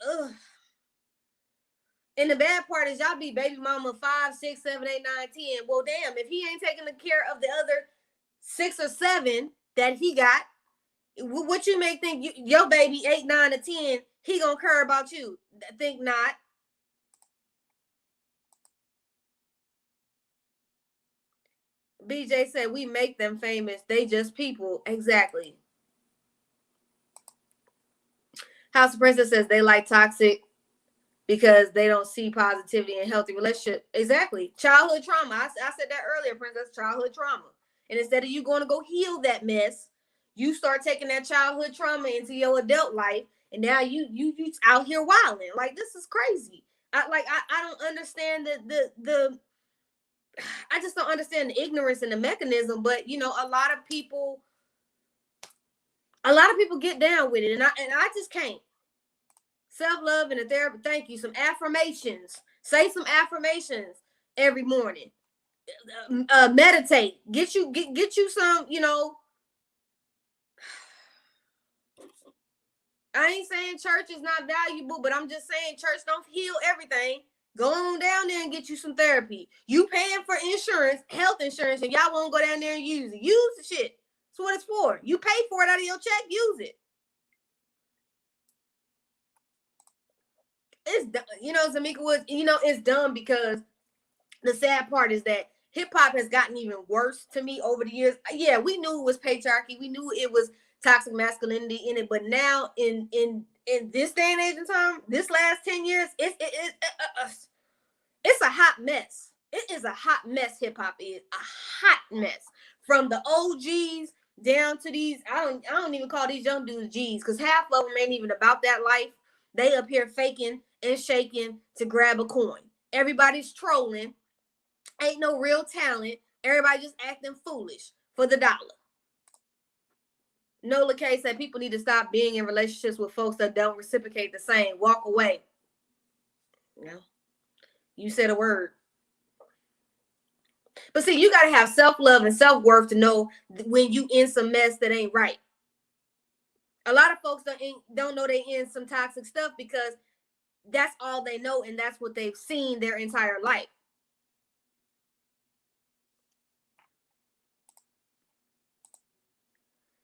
And the bad part is y'all be baby mama 5, 6, 7, 8, 9, 10. Well, damn, if he ain't taking care of the other 6 or 7 that he got, what you may think your baby 8, 9, or 10, he gonna care about you. Think not. BJ said we make them famous. They just people. Exactly. House of Princess says they like toxic because they don't see positivity in healthy relationship. Exactly. Childhood trauma. I said that earlier, Princess. Childhood trauma. And instead of you going to go heal that mess, you start taking that childhood trauma into your adult life, and now you out here wilding. Like, this is crazy. I don't understand the I just don't understand the ignorance and the mechanism. But a lot of people get down with it, and I just can't. Self-love and a therapy. Thank you. Some affirmations. Say some affirmations every morning. Meditate. Get you some. I ain't saying church is not valuable, but I'm just saying church don't heal everything. Go on down there and get you some therapy. You paying for insurance, health insurance, and y'all won't go down there and use it. Use the shit. That's what it's for. You pay for it out of your check. Use it. It's Zamika Woods. It's dumb because the sad part is that hip hop has gotten even worse to me over the years. Yeah, we knew it was patriarchy. We knew it was toxic masculinity in it, but now in this day and age and time, this last 10 years, it's a hot mess. It is a hot mess. Hip hop is a hot mess. From the OGs down to these, I don't even call these young dudes G's, because half of them ain't even about that life. They up here faking and shaking to grab a coin. Everybody's trolling. Ain't no real talent. Everybody just acting foolish for the dollar. Nola K said people need to stop being in relationships with folks that don't reciprocate the same. Walk away. You said a word. But see, you got to have self-love and self-worth to know when you in some mess that ain't right. A lot of folks don't know they in some toxic stuff because that's all they know and that's what they've seen their entire life.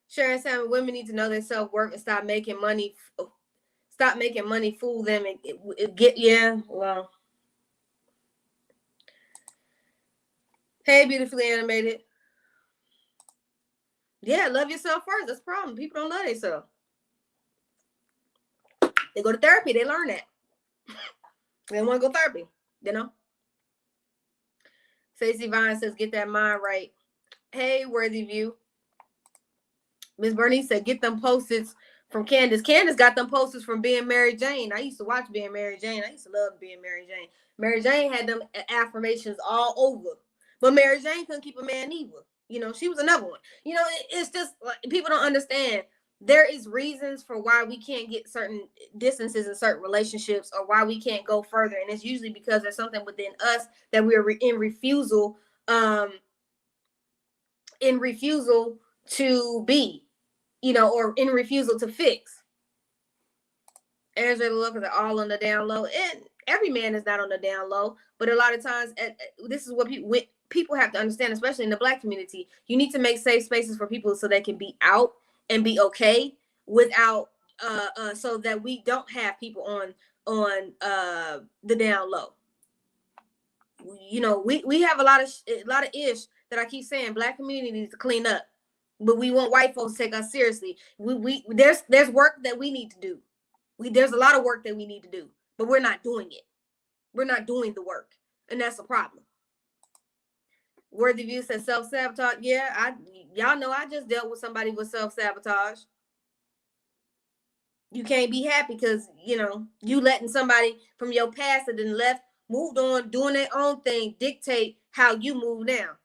Sharon Salmon, women need to know their self-worth and stop making money fool them and get, yeah, well. Hey, beautifully animated. Yeah, love yourself first. That's the problem. People don't love themselves. They go to therapy. They learn that. They don't want to go therapy, Stacey Vine says, get that mind right. Hey, Worthy View. Miss Bernice said, get them post-its from Candace. Candace got them posters from Being Mary Jane. I used to watch Being Mary Jane. I used to love Being Mary Jane. Mary Jane had them affirmations all over. But Mary Jane couldn't keep a man either. She was another one. It's just like people don't understand. There is reasons for why we can't get certain distances in certain relationships or why we can't go further. And it's usually because there's something within us that we're in refusal to be. or in refusal to fix. Angela Lookers are all on the down low, and every man is not on the down low, but a lot of times, this is what people have to understand, especially in the Black community. You need to make safe spaces for people so they can be out and be okay without, so that we don't have people on the down low. We have a lot of ish that I keep saying. Black community needs to clean up, but we want white folks to take us seriously. There's work that we need to do. There's a lot of work that we need to do, but we're not doing it. We're not doing the work, and that's a problem. Worthy View says self-sabotage. Yeah, y'all know I just dealt with somebody with self-sabotage. You can't be happy because, you letting somebody from your past that then left, moved on, doing their own thing, dictate how you move now.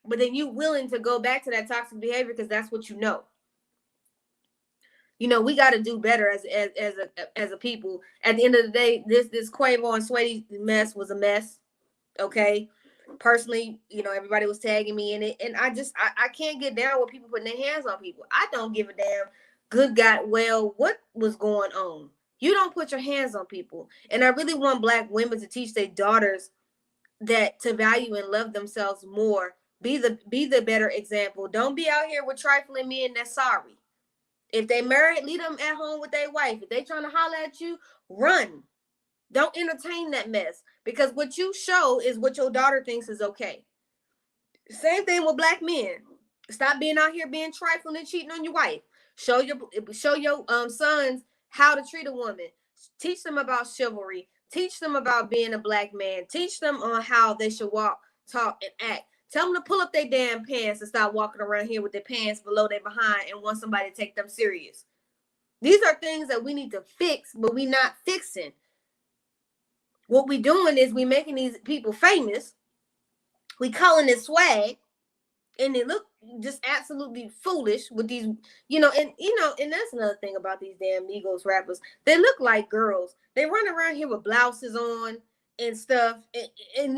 But then you willing to go back to that toxic behavior because that's what you know. We got to do better as a people. At the end of the day, this Quavo and Saweetie mess was a mess. Okay, personally, everybody was tagging me in it, and I can't get down with people putting their hands on people. I don't give a damn. Good God, well, what was going on? You don't put your hands on people, and I really want Black women to teach their daughters that to value and love themselves more. Be the better example. Don't be out here with trifling men that's sorry. If they married, leave them at home with their wife. If they trying to holler at you, run. Don't entertain that mess, because what you show is what your daughter thinks is okay. Same thing with Black men. Stop being out here being trifling and cheating on your wife. Show your sons how to treat a woman. Teach them about chivalry. Teach them about being a Black man. Teach them on how they should walk, talk, and act. Tell them to pull up their damn pants and stop walking around here with their pants below their behind and want somebody to take them serious. These are things that we need to fix, but we not fixing. What we doing is we making these people famous. We calling it swag, and they look just absolutely foolish with these, and that's another thing about these damn Migos rappers. They look like girls. They run around here with blouses on and stuff, and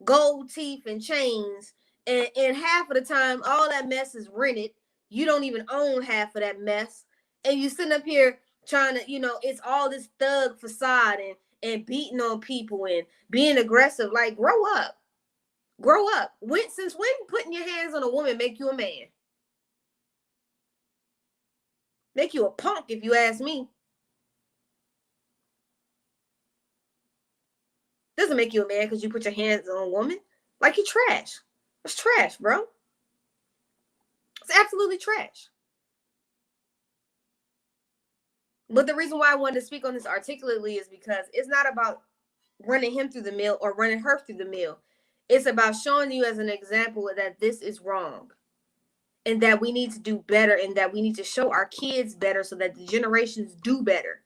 gold teeth and chains, and half of the time all that mess is rented. You don't even own half of that mess, and you sitting up here trying to, it's all this thug facade and beating on people and being aggressive. Like, grow up. Since when putting your hands on a woman make you a man? Make you a punk, if you ask me. Doesn't make you a man because you put your hands on a woman. Like, you're trash. It's trash, bro. It's absolutely trash. But the reason why I wanted to speak on this articulately is because it's not about running him through the mill or running her through the mill. It's about showing you as an example that this is wrong and that we need to do better and that we need to show our kids better so that the generations do better.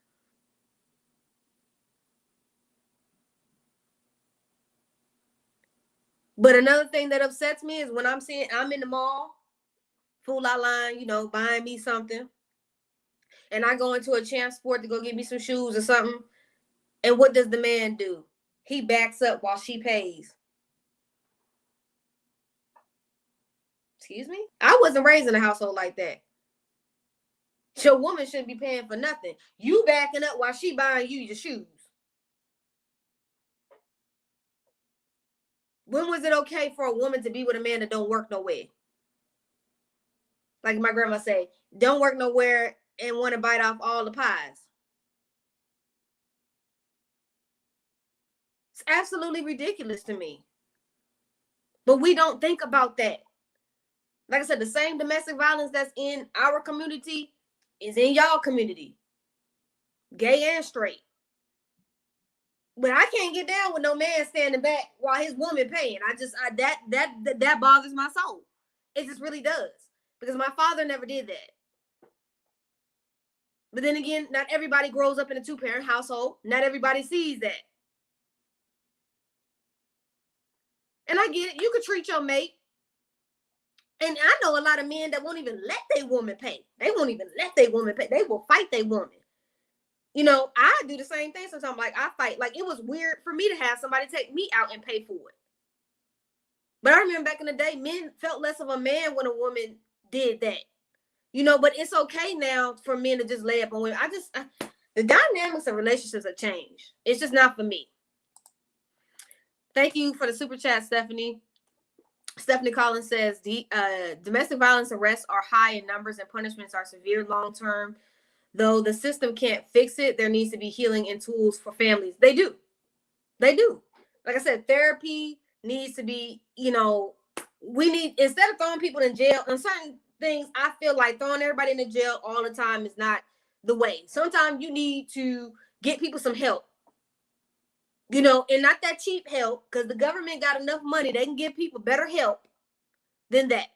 But another thing that upsets me is when I'm in the mall, Fool La Line, buying me something, and I go into a Champ Sport to go get me some shoes or something, and what does the man do? He backs up while she pays. Excuse me? I wasn't raised in a household like that. Your woman shouldn't be paying for nothing. You backing up while she buying you your shoes. When was it okay for a woman to be with a man that don't work nowhere? Like my grandma say, don't work nowhere and want to bite off all the pies. It's absolutely ridiculous to me. But we don't think about that. Like I said, the same domestic violence that's in our community is in y'all community. Gay and straight. But I can't get down with no man standing back while his woman paying. That bothers my soul. It just really does. Because my father never did that. But then again, not everybody grows up in a 2-parent household. Not everybody sees that. And I get it. You could treat your mate. And I know a lot of men that won't even let their woman pay. They won't even let their woman pay. They will fight their woman. I do the same thing sometimes. Like, I fight. Like, it was weird for me to have somebody take me out and pay for it. But I remember back in the day, men felt less of a man when a woman did that. You know, but it's okay now for men to just lay up on women. The dynamics of relationships have changed. It's just not for me. Thank you for the super chat, Stephanie. Stephanie Collins says domestic violence arrests are high in numbers and punishments are severe long term. Though the system can't fix it, there needs to be healing and tools for families. They do. They do. Like I said, therapy needs to be, you know, we need, instead of throwing people in jail on certain things, I feel like throwing everybody in the jail all the time is not the way. Sometimes you need to get people some help. You know, and not that cheap help, because the government got enough money. They can give people better help than that.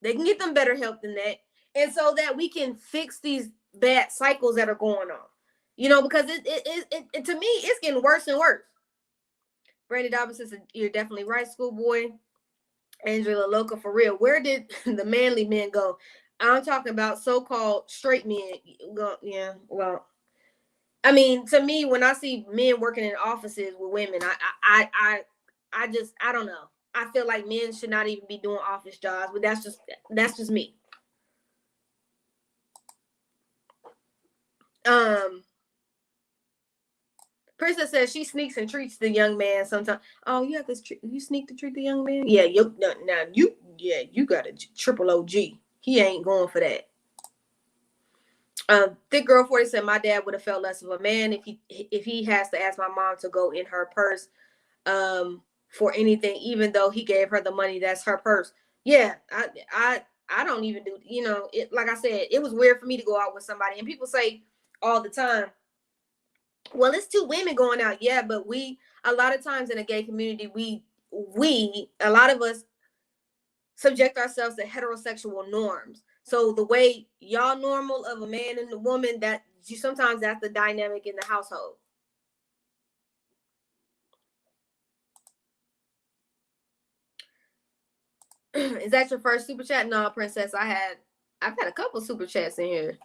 They can get them better help than that. And so that we can fix these bad cycles that are going on. You know, because it to me, it's getting worse and worse. Brandy Dobbins says, you're definitely right, schoolboy. Angela Loca, for real. Where did the manly men go? I'm talking about so-called straight men. Yeah, well, I mean, to me, when I see men working in offices with women, I don't know. I feel like men should not even be doing office jobs, but that's just me. Princess says she sneaks and treats the young man sometimes. Oh, you have to you sneak to treat the young man? Yeah, you got a triple OG. He ain't going for that. Thick Girl 40 said my dad would have felt less of a man if he has to ask my mom to go in her purse for anything, even though he gave her the money. That's her purse. Yeah, I don't even do, you know, it. Like I said, it was weird for me to go out with somebody, and people say all the time, well, it's two women going out. Yeah, but a lot of times in a gay community, a lot of us subject ourselves to heterosexual norms. So the way y'all normal of a man and a woman, sometimes that's the dynamic in the household. Is that your first super chat? No, Princess. I've had a couple super chats in here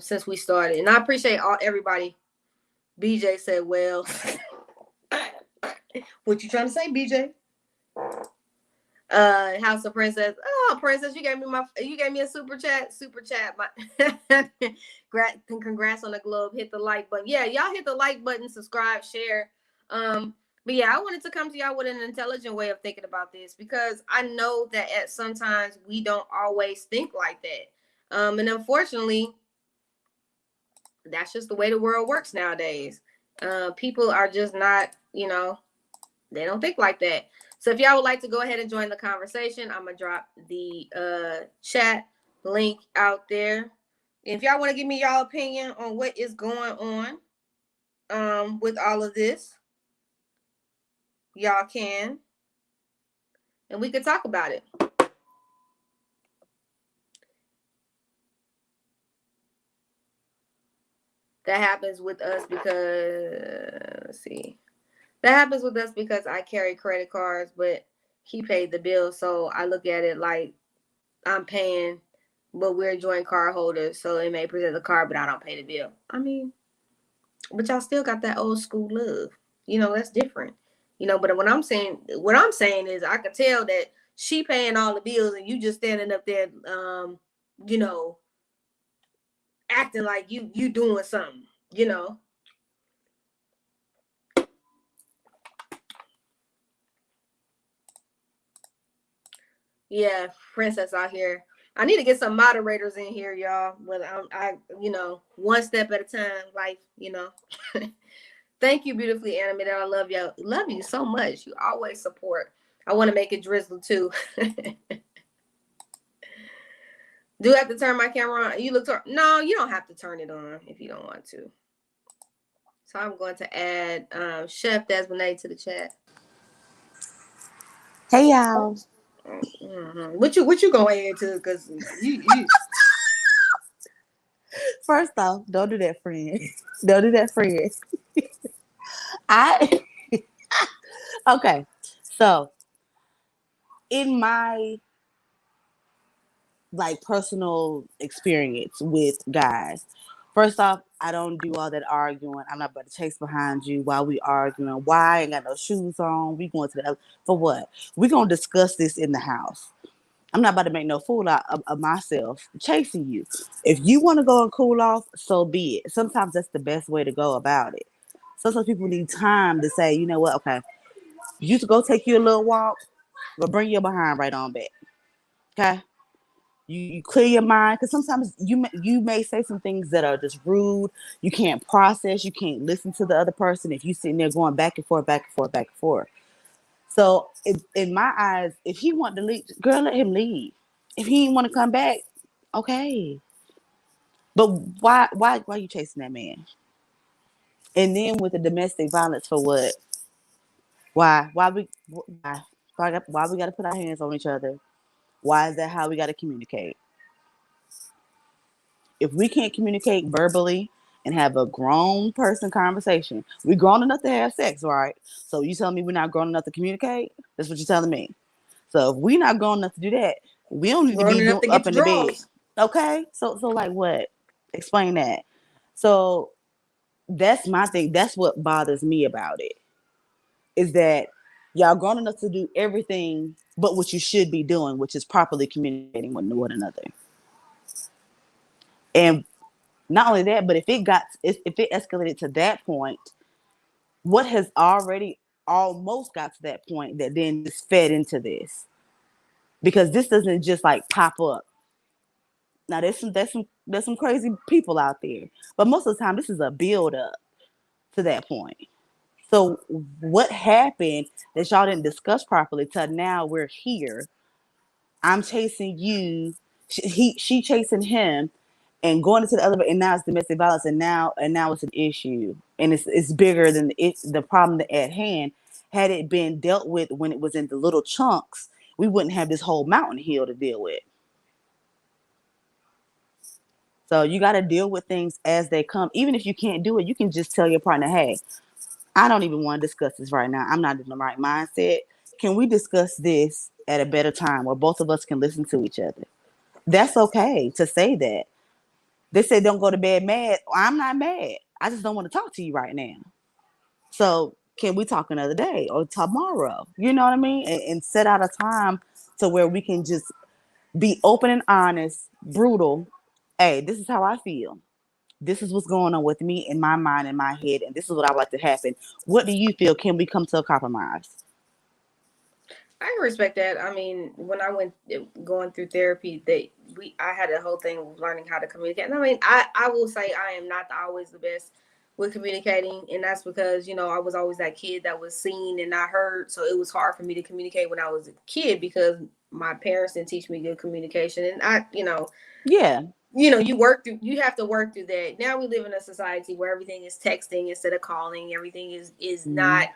since we started, and I appreciate everybody. BJ said, "Well, what you trying to say, BJ?" House of Princess. Oh, Princess, you gave me a super chat. Congrats on the globe. Hit the like button. Yeah, y'all hit the like button, subscribe, share. But yeah, I wanted to come to y'all with an intelligent way of thinking about this, because I know that at sometimes we don't always think like that. And unfortunately, that's just the way the world works nowadays. People are just not, you know, they don't think like that. So if y'all would like to go ahead and join the conversation, I'm going to drop the chat link out there. If y'all want to give me y'all opinion on what is going on with all of this, y'all can. And we could talk about it. That happens with us because, let's see. That happens with us because I carry credit cards, but he paid the bill. So I look at it like I'm paying, but we're joint card holders. So it may present the card, but I don't pay the bill. I mean, but y'all still got that old school love. You know, that's different. You know, but what I'm saying is I could tell that she paying all the bills and you just standing up there, you know, acting like you doing something, you know. Yeah, Princess out here. I need to get some moderators in here, y'all. But I you know, one step at a time, life, you know. Thank you, beautifully animated. I love you. Love you so much. You always support. I want to make it drizzle too. Do I have to turn my camera on? No, you don't have to turn it on if you don't want to. So I'm going to add Chef Desmond to the chat. Hey y'all. Mm-hmm. What you gonna add to? Because you. First off, don't do that, friend. Don't do that, friend. Okay. So, in my personal experience with guys, First off, I don't do all that arguing. I'm not about to chase behind you while we arguing. Why? I ain't got no shoes on. We going to the other for what? We gonna discuss this in the house. I'm not about to make no fool out of myself chasing you. If you want to go and cool off, so be it. Sometimes that's the best way to go about it. Sometimes people need time to say, you know what? Okay, you to go take you a little walk, but bring your behind right on back. Okay. You clear your mind because sometimes you may say some things that are just rude. You can't process. You can't listen to the other person if you sitting there going back and forth, back and forth, back and forth. So in my eyes, if he want to leave, girl, let him leave. If he didn't want to come back, okay. But why you chasing that man? And then with the domestic violence for what? Why we got to put our hands on each other? Why is that how we got to communicate? If we can't communicate verbally and have a grown person conversation, we're grown enough to have sex, right? So you telling me we're not grown enough to communicate? That's what you're telling me. So if we're not grown enough to do that, we don't need to Grown be enough to get up the in the bed. draws. Okay? So like what? Explain that. So that's my thing. That's what bothers me about it. Is that y'all grown enough to do everything but what you should be doing, which is properly communicating with one another. And not only that, but if it escalated to that point, what has already almost got to that point that then just fed into this? Because this doesn't just like pop up. Now there's some crazy people out there, but most of the time this is a build up to that point. So what happened that y'all didn't discuss properly till now we're here? I'm chasing you, she chasing him, and going into the other, and now it's domestic violence, and now it's an issue, and it's bigger than the problem at hand. Had it been dealt with when it was in the little chunks, we wouldn't have this whole mountain hill to deal with. So you got to deal with things as they come. Even if you can't do it, you can just tell your partner, hey, I don't even want to discuss this right now. I'm not in the right mindset. Can we discuss this at a better time where both of us can listen to each other? That's okay to say that. They say don't go to bed mad. I'm not mad. I just don't want to talk to you right now. So can we talk another day or tomorrow? You know what I mean? And set out a time to where we can just be open and honest, brutal. Hey, this is how I feel. This is what's going on with me in my mind, in my head, and this is what I would like to happen. What do you feel? Can we come to a compromise? I can respect that. I mean, when I went going through therapy, I had a whole thing of learning how to communicate. And I mean, I will say I am not always the best with communicating, and that's because I was always that kid that was seen and not heard, so it was hard for me to communicate when I was a kid because my parents didn't teach me good communication, and Yeah. you have to work through that. Now we live in a society where everything is texting instead of calling. Everything is Mm-hmm. not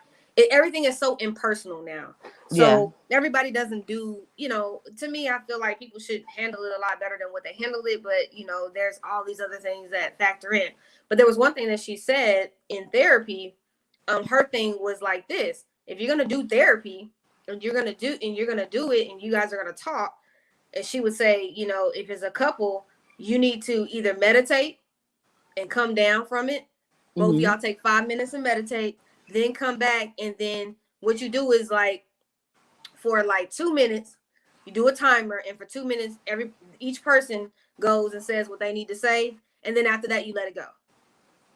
everything is so impersonal now. Yeah. So everybody doesn't do, to me, I feel like people should handle it a lot better than what they handled it. But, there's all these other things that factor in. But there was one thing that she said in therapy. Her thing was like this: if you're going to do therapy and you're going to do it and you guys are going to talk, and she would say, if it's a couple, you need to either meditate and come down from it. Both of Mm-hmm. y'all take 5 minutes and meditate, then come back, and then what you do is like for like 2 minutes, you do a timer, and for 2 minutes, each person goes and says what they need to say, and then after that, you let it go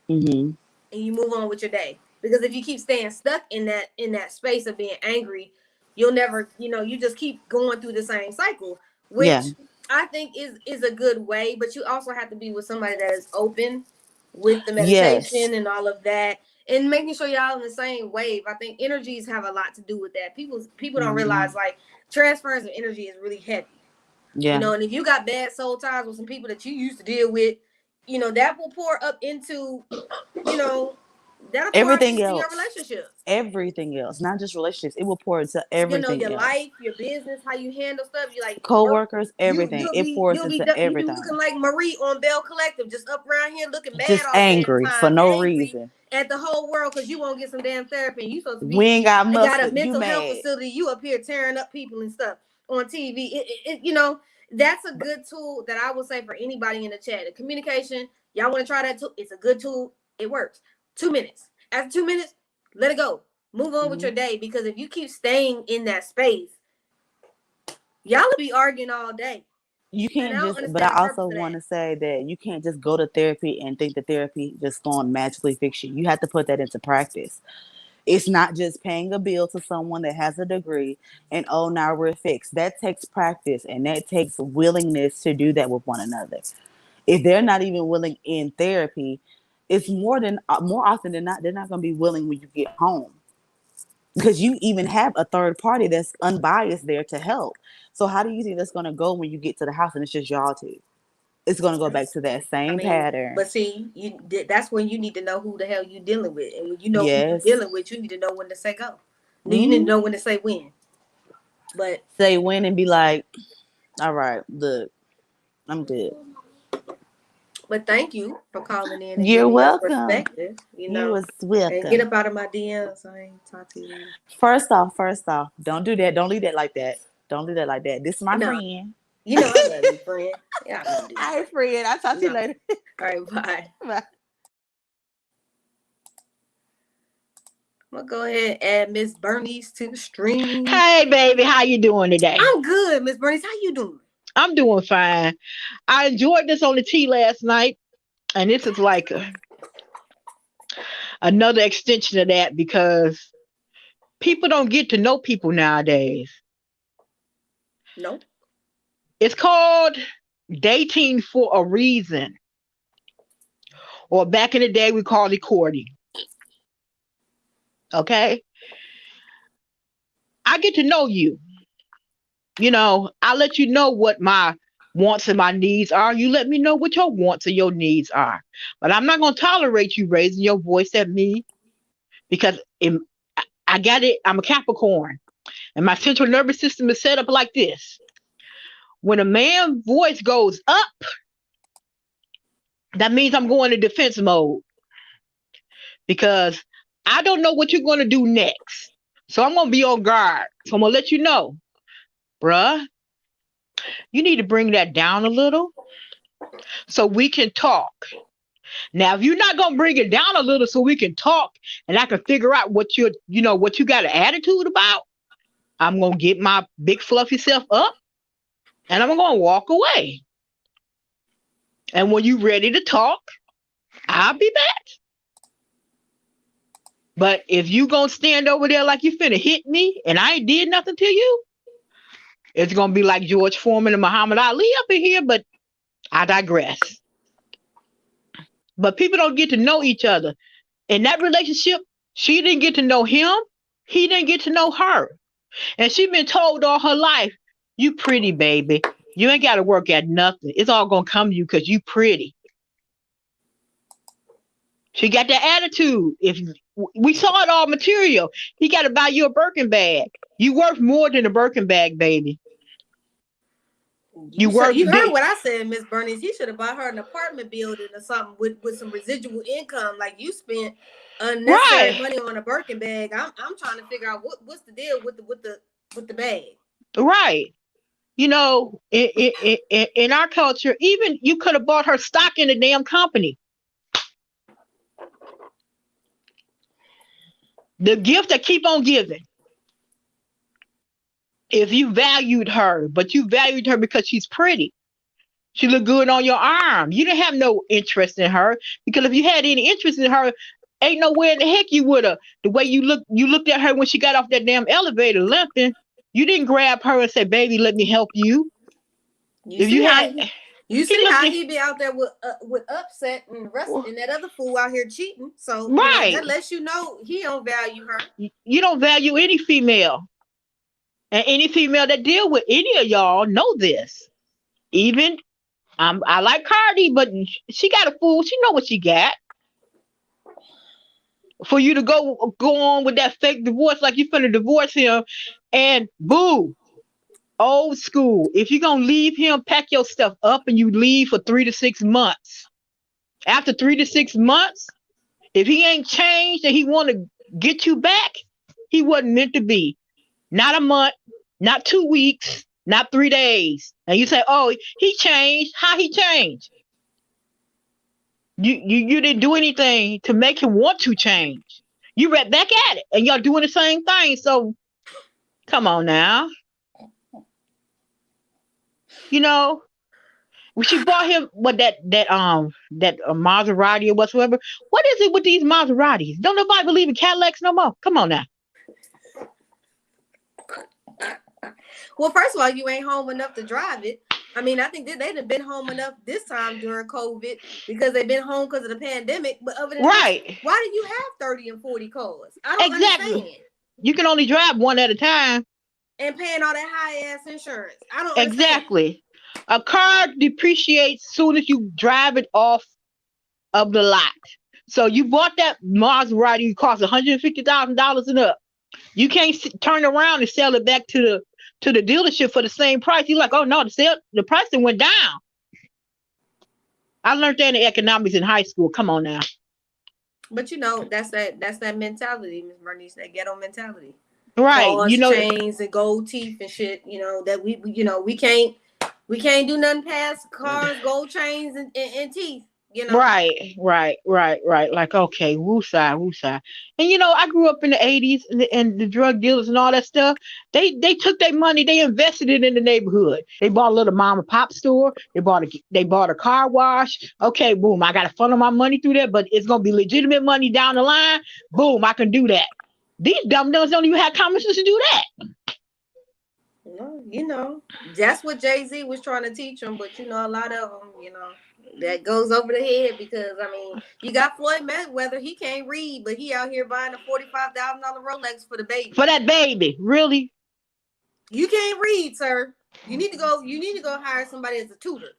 Mm-hmm. and you move on with your day. Because if you keep staying stuck in that space of being angry, you'll never, you just keep going through the same cycle, Yeah. which I think is a good way. But you also have to be with somebody that is open with the Yes. meditation and all of that, and making sure y'all in the same wave. I think energies have a lot to do with that. People don't Mm-hmm. realize like transference of energy is really heavy. Yeah. And if you got bad soul ties with some people that you used to deal with, that will pour up into you know, that'll pour out Everything into your else. relationships. Everything else, not just relationships. It will pour into everything Your else. life, your business, how you handle stuff. You like Co-workers, everything. you'll It be pours you'll be into you be looking everything. like Marie on Bell Collective, just up around here looking mad Just all the damn angry for time, no angry reason. at the whole world because you won't get some damn therapy. And you supposed to We be ain't got got a mustard. You mental health mad. facility. You up here tearing up people and stuff on TV. That's a good tool that I would say for anybody in the chat. The communication, y'all want to try that tool? It's a good tool. It works. 2 minutes. After 2 minutes, let it go. Move on with your day, because if you keep staying in that space, y'all will be arguing all day. You And I can't don't just, but I understand the purpose also of want that. to say that you can't just go to therapy and think that therapy just going to magically fix you. You have to put that into practice. It's not just paying a bill to someone that has a degree and, oh, now we're fixed. That takes practice and that takes willingness to do that with one another. If they're not even willing in therapy, it's more often than not, they're not going to be willing when you get home, because you even have a third party that's unbiased there to help. So how do you think that's going to go when you get to the house and it's just y'all two? It's going to go back to that I same mean, pattern. but see, that's when you need to know who the hell you dealing with. And when you know who you Yes. dealing with, you need to know when to say go. You need to Mm-hmm. know when to say when. But Say when and be like, all right, look, I'm good. thank you for calling in and You're giving your welcome. perspective, You was and get welcome. up out of my DMs. I ain't talk to you later. First off, don't do that. Don't leave that like that. Don't do that like that. This is my No, friend. I love you, friend. Yeah, I do. Hi, friend. I'll talk to you No. later. All right, bye. Bye. I'm gonna go ahead and add Miss Bernice to the stream. Hey, baby, how you doing today? I'm good, Miss Bernice. How you doing? I'm doing fine. I enjoyed this on the tea last night, and this is like another extension of that because people don't get to know people nowadays. No. It's called dating for a reason, or back in the day we called it courting. Okay, I get to know you. I let you know what my wants and my needs are. You let me know what your wants and your needs are. But I'm not going to tolerate you raising your voice at me because I got it. I'm a Capricorn and my central nervous system is set up like this. When a man's voice goes up, that means I'm going to defense mode because I don't know what you're going to do next. So I'm going to be on guard. So I'm going to let you know, bruh, you need to bring that down a little so we can talk. Now, if you're not gonna bring it down a little so we can talk and I can figure out what what you got an attitude about, I'm gonna get my big fluffy self up and I'm gonna walk away. And when you're ready to talk, I'll be back. But if you gonna stand over there like you finna hit me and I ain't did nothing to you, it's gonna be like George Foreman and Muhammad Ali up in here, but I digress. But people don't get to know each other. In that relationship, she didn't get to know him. He didn't get to know her. And she been told all her life, you pretty, baby. You ain't got to work at nothing. It's all going to come to you because you pretty. She got that attitude. If we saw it all material, he got to buy you a Birkin bag. You worth more than a Birkin bag, baby. You heard what I said, Miss Bernice. You should have bought her an apartment building or something with some residual income. Like you spent unnecessary money on a Birkin bag. I'm trying to figure out what's the deal with the bag. Right. In our culture, even you could have bought her stock in the damn company. The gift that keep on giving. If you valued her, but you valued her because she's pretty. She looked good on your arm. You didn't have no interest in her because if you had any interest in her, ain't nowhere in the heck you would have. The way you looked at her when she got off that damn elevator limping. You didn't grab her and say, "Baby, let me help you." You see how he be out there with Upset and the rest and that other fool out here cheating. So that lets you know he don't value her. You don't value any female, and any female that deal with any of y'all know this. Even I like Cardi, but she got a fool. She know what she got. For you to go on with that fake divorce like you finna divorce him, and boo, old school. If you're gonna leave him, pack your stuff up and you leave for 3 to 6 months. After 3 to 6 months, if he ain't changed and he want to get you back, he wasn't meant to be. Not a month, not 2 weeks, not 3 days. And you say, oh, he changed. How he changed? You didn't do anything to make him want to change. You right back at it, and y'all doing the same thing. So come on now, you know. She bought him what that Maserati or whatsoever. What is it with these Maseratis? Don't nobody believe in Cadillacs no more. Come on now. Well, first of all, you ain't home enough to drive it. I mean, I think they'd have been home enough this time during COVID because they've been home because of the pandemic. But other than Right. that, why do you have 30 and 40 cars? I don't Exactly. understand. You can only drive one at a time. And paying all that high ass insurance. I don't understand. Exactly. A car depreciates soon as you drive it off of the lot. So you bought that Maserati, it cost $150,000 and up. You can't turn around and sell it back to the dealership for the same price. You're like, oh no, the price went down. I learned that in economics in high school. Come on now. But you know, that's that mentality, Miss Bernice, that ghetto mentality. Right. Cars, you know, chains and gold teeth and shit. You know that we can't do nothing past cars, gold chains and teeth. You know. Right. Like, okay, woosah. And you know, I grew up in the 80s and the drug dealers and all that stuff. They took their money, they invested it in the neighborhood. They bought a little mom and pop store. They bought a car wash. Okay, boom, I gotta funnel my money through there, but it's gonna be legitimate money down the line. Boom, I can do that. These dumb dummies don't even have common sense to do that. No, you know, that's what Jay-Z was trying to teach them, but you know, a lot of them, you know, that goes over the head because I mean, you got Floyd Mayweather, he can't read, but he out here buying a $45,000 Rolex for the baby. For that baby, really? You can't read, sir. You need to go hire somebody as a tutor.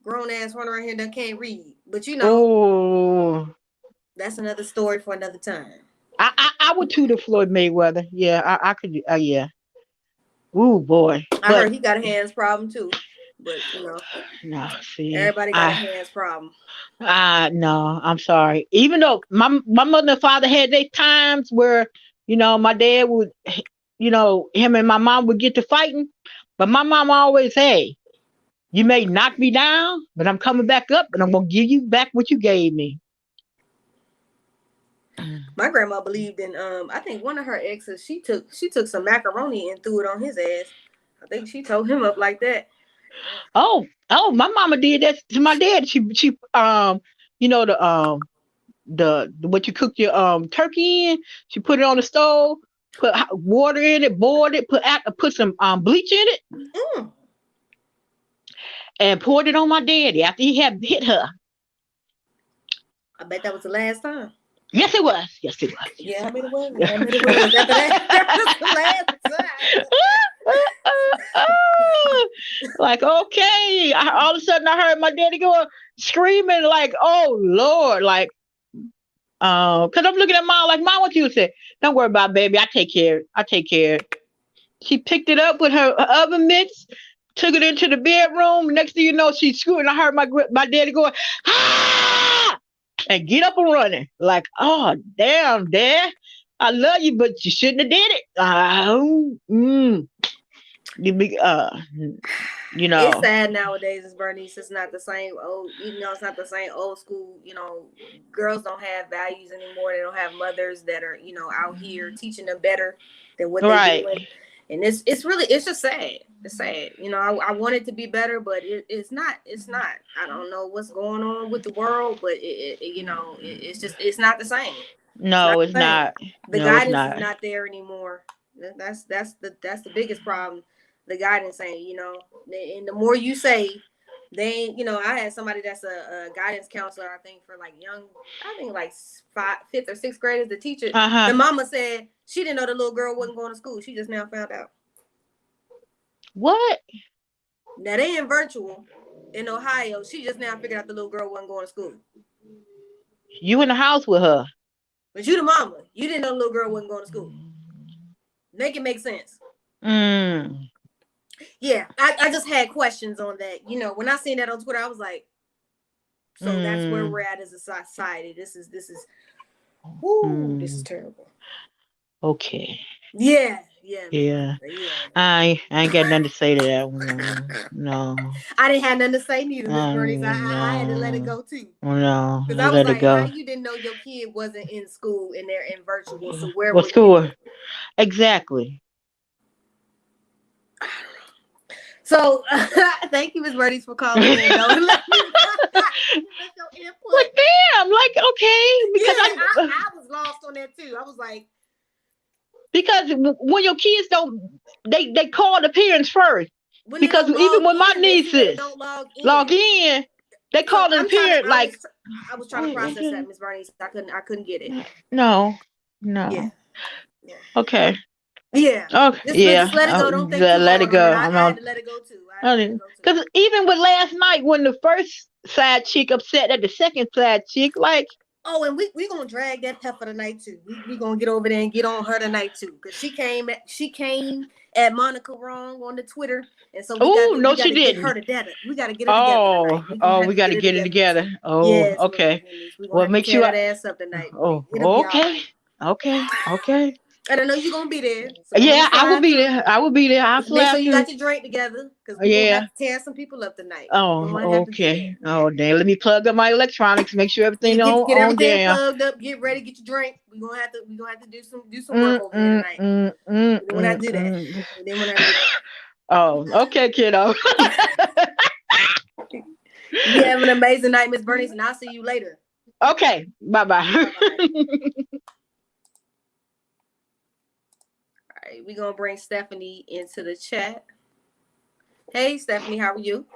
Grown ass running around here that can't read, but you know, that's another story for another time. I would tutor Floyd Mayweather. Yeah, I could. Yeah. Ooh boy. I heard he got a hands problem too. But you know, no, see, everybody got a hands problem. No, I'm sorry. Even though my mother and father had their times where, you know, my dad would, you know, him and my mom would get to fighting, but my mom always, hey, you may knock me down, but I'm coming back up and I'm gonna give you back what you gave me. My grandma believed in I think one of her exes, she took some macaroni and threw it on his ass. I think she told him up like that. Oh, my mama did that to my dad. She you know, the what you cook your turkey in, she put it on the stove, put water in it, boiled it, put some bleach in it, and poured it on my daddy after he had hit her. I bet that was the last time. Yes, it was. Yeah, I bet it was. After that was the last time. Like, okay. All of a sudden, I heard my daddy go screaming, like, "Oh Lord!" Like, because I'm looking at Mom, like, Mom, what you say? Don't worry about it, baby. I take care. She picked it up with her oven mitts, took it into the bedroom. Next thing you know, she's screaming. I heard my daddy going, "Ah!" and get up and running. Like, oh, damn, Dad. I love you, but you shouldn't have did it. You know. It's sad nowadays, it's Bernice. It's not the same old, it's not the same old school, girls don't have values anymore. They don't have mothers that are, out here teaching them better than what they're doing. And it's just sad. It's sad. I want it to be better, but it's not. I don't know what's going on with the world, but it's not the same. No, it's not. The guidance is not there anymore. That's the biggest problem. The guidance ain't, and the more you say, I had somebody that's a guidance counselor, I think for like fifth or sixth graders, the teacher, the mama said she didn't know the little girl wasn't going to school. She just now found out. What? Now they in virtual in Ohio. She just now figured out the little girl wasn't going to school. You in the house with her. But you the mama. You didn't know the little girl wasn't going to school. Make it make sense. Yeah, I just had questions on that. When I seen that on Twitter, I was like, so that's where we're at as a society. This is terrible. Okay. Yeah. Yeah, Yeah. yeah. I ain't got nothing to say to that one. No. No. I didn't have nothing to say neither, Miss Bernice. I had to let it No. go too. No. Because I I was let it like, how go. you didn't know your kid wasn't in school and they're in virtual? So where What were you? school? Exactly. So thank you, Miss Bernice, for calling in though and let me give us your Well, input. damn, like okay, Yeah, because I was lost on that too. I was like, when your kids don't, they call the parents first. when they Because don't even log with my in, they see that it nieces don't log log in. in, they So call the parent like, I was trying to process that, Miss Bernice. I couldn't get it. no, Yeah, no, yeah, okay, yeah. oh Just yeah, let it go. Don't think too let it hard on it. go. I had to let it go too. I had to let it go too. Because even with last night when the first side chick upset at the second side chick, like, Oh, and we gonna drag that heifer tonight too. We gonna get over there and get on her tonight too, because she came at Monica wrong on the Twitter, and so oh no, we got she to get her didn't. together. We got to get her together tonight. We gonna We have to got get to her get it together this together. evening. Oh, Yes, okay. we gonna Well, have to make tear sure. that ass up tonight. Oh, It'll be all okay, right. okay. And I know you're gonna be there, so I'm gonna Yeah, I will slide be through. there. I will be there. I'll Just make sure slap you through. got your drink together, because we're gonna Yeah. have to tear some people up tonight. We're gonna Oh, have to do that. okay. Oh, damn. Let me plug up my electronics. Make sure everything Get on everything there. plugged up. Get ready. Get your drink. We gonna have to do some work over there tonight. We don't want to have to do that. We didn't want to have to do Oh, okay, kiddo. that. You have an amazing night, Miss Bernice, and I'll see you later. Okay. Bye bye. Bye bye. All right, we're gonna bring Stephanie into the chat. Hey, Stephanie, how are you?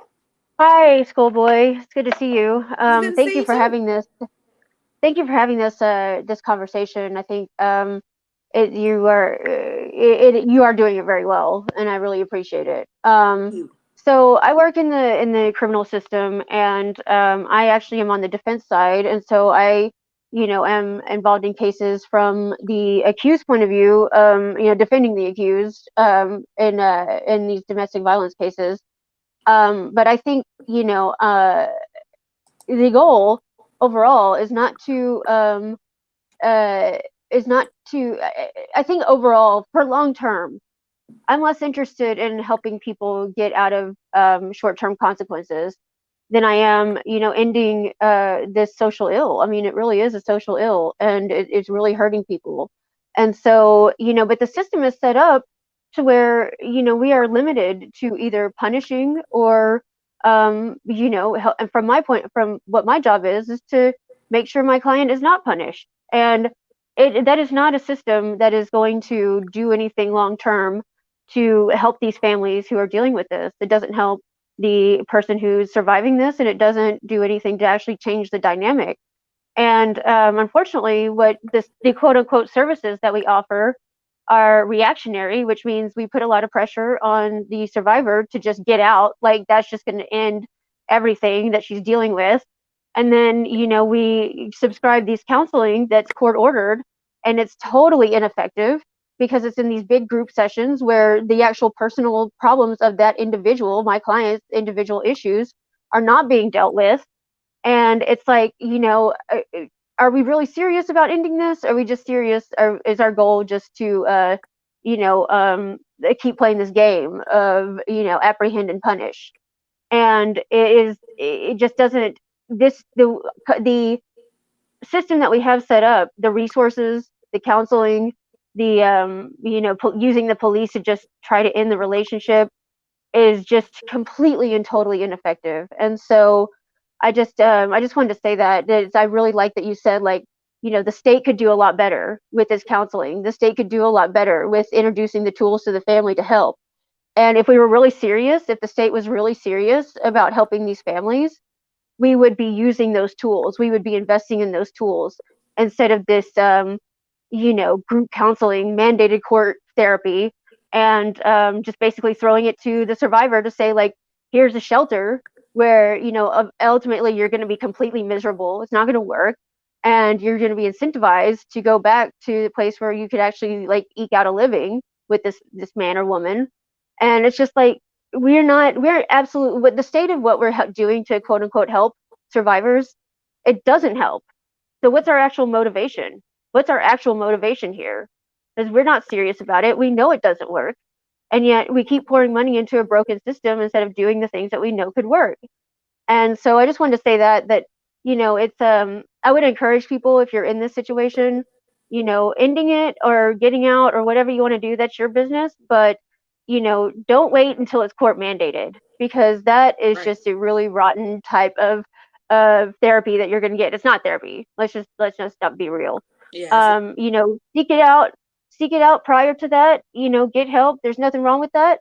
Hi, schoolboy. It's good to see you. It's good to Thank see you you for too. having this. Thank you for having this conversation. I think you are doing it very well, and I really appreciate it. Thank you. So I work in the criminal system, and I actually am on the defense side, and so I, am involved in cases from the accused point of view, defending the accused in these domestic violence cases. But I think, the goal overall uh, is not to. I think overall for long term, I'm less interested in helping people get out of short term consequences than I am, ending this social ill. I mean, it really is a social ill, and it's really hurting people. And so, but the system is set up to where we are limited to either punishing or, and from what my job is to make sure my client is not punished. And that is not a system that is going to do anything long term to help these families who are dealing with this. It doesn't help the person who's surviving this, and it doesn't do anything to actually change the dynamic. And unfortunately, the quote unquote services that we offer are reactionary, which means we put a lot of pressure on the survivor to just get out. Like that's just going to end everything that she's dealing with. And then, we subscribe these counseling that's court ordered, and it's totally ineffective because it's in these big group sessions where the actual personal problems of that individual, my client's individual issues, are not being dealt with. And it's like, are we really serious about ending this? Are we just serious? Or is our goal just to, you know, um, keep playing this game of, apprehend and punish? And it just doesn't, the system that we have set up, the resources, the counseling, the, using the police to just try to end the relationship is just completely and totally ineffective. And so I just wanted to say that I really like that you said, like, the state could do a lot better with this counseling. The state could do a lot better with introducing the tools to the family to help. And if we were really serious, if the state was really serious about helping these families, we would be using those tools. We would be investing in those tools instead of this, group counseling, mandated court therapy, and just basically throwing it to the survivor to say, like, here's a shelter where, ultimately you're going to be completely miserable. It's not going to work. And you're going to be incentivized to go back to the place where you could actually like eke out a living with this man or woman. And it's just like, we're absolutely, with the state of what we're doing to quote unquote help survivors, it doesn't help. So what's our actual motivation? What's our actual motivation here? because we're not serious about it. We know it doesn't work. And yet we keep pouring money into a broken system instead of doing the things that we know could work. And so I just wanted to say that it's I would encourage people, if you're in this situation, ending it or getting out or whatever you want to do, that's your business. But don't wait until it's court mandated, because that is Right. just a really rotten type of therapy that you're going to get. It's not therapy. Let's just not be real. Yeah. Seek it out prior to that. Get help. There's nothing wrong with that.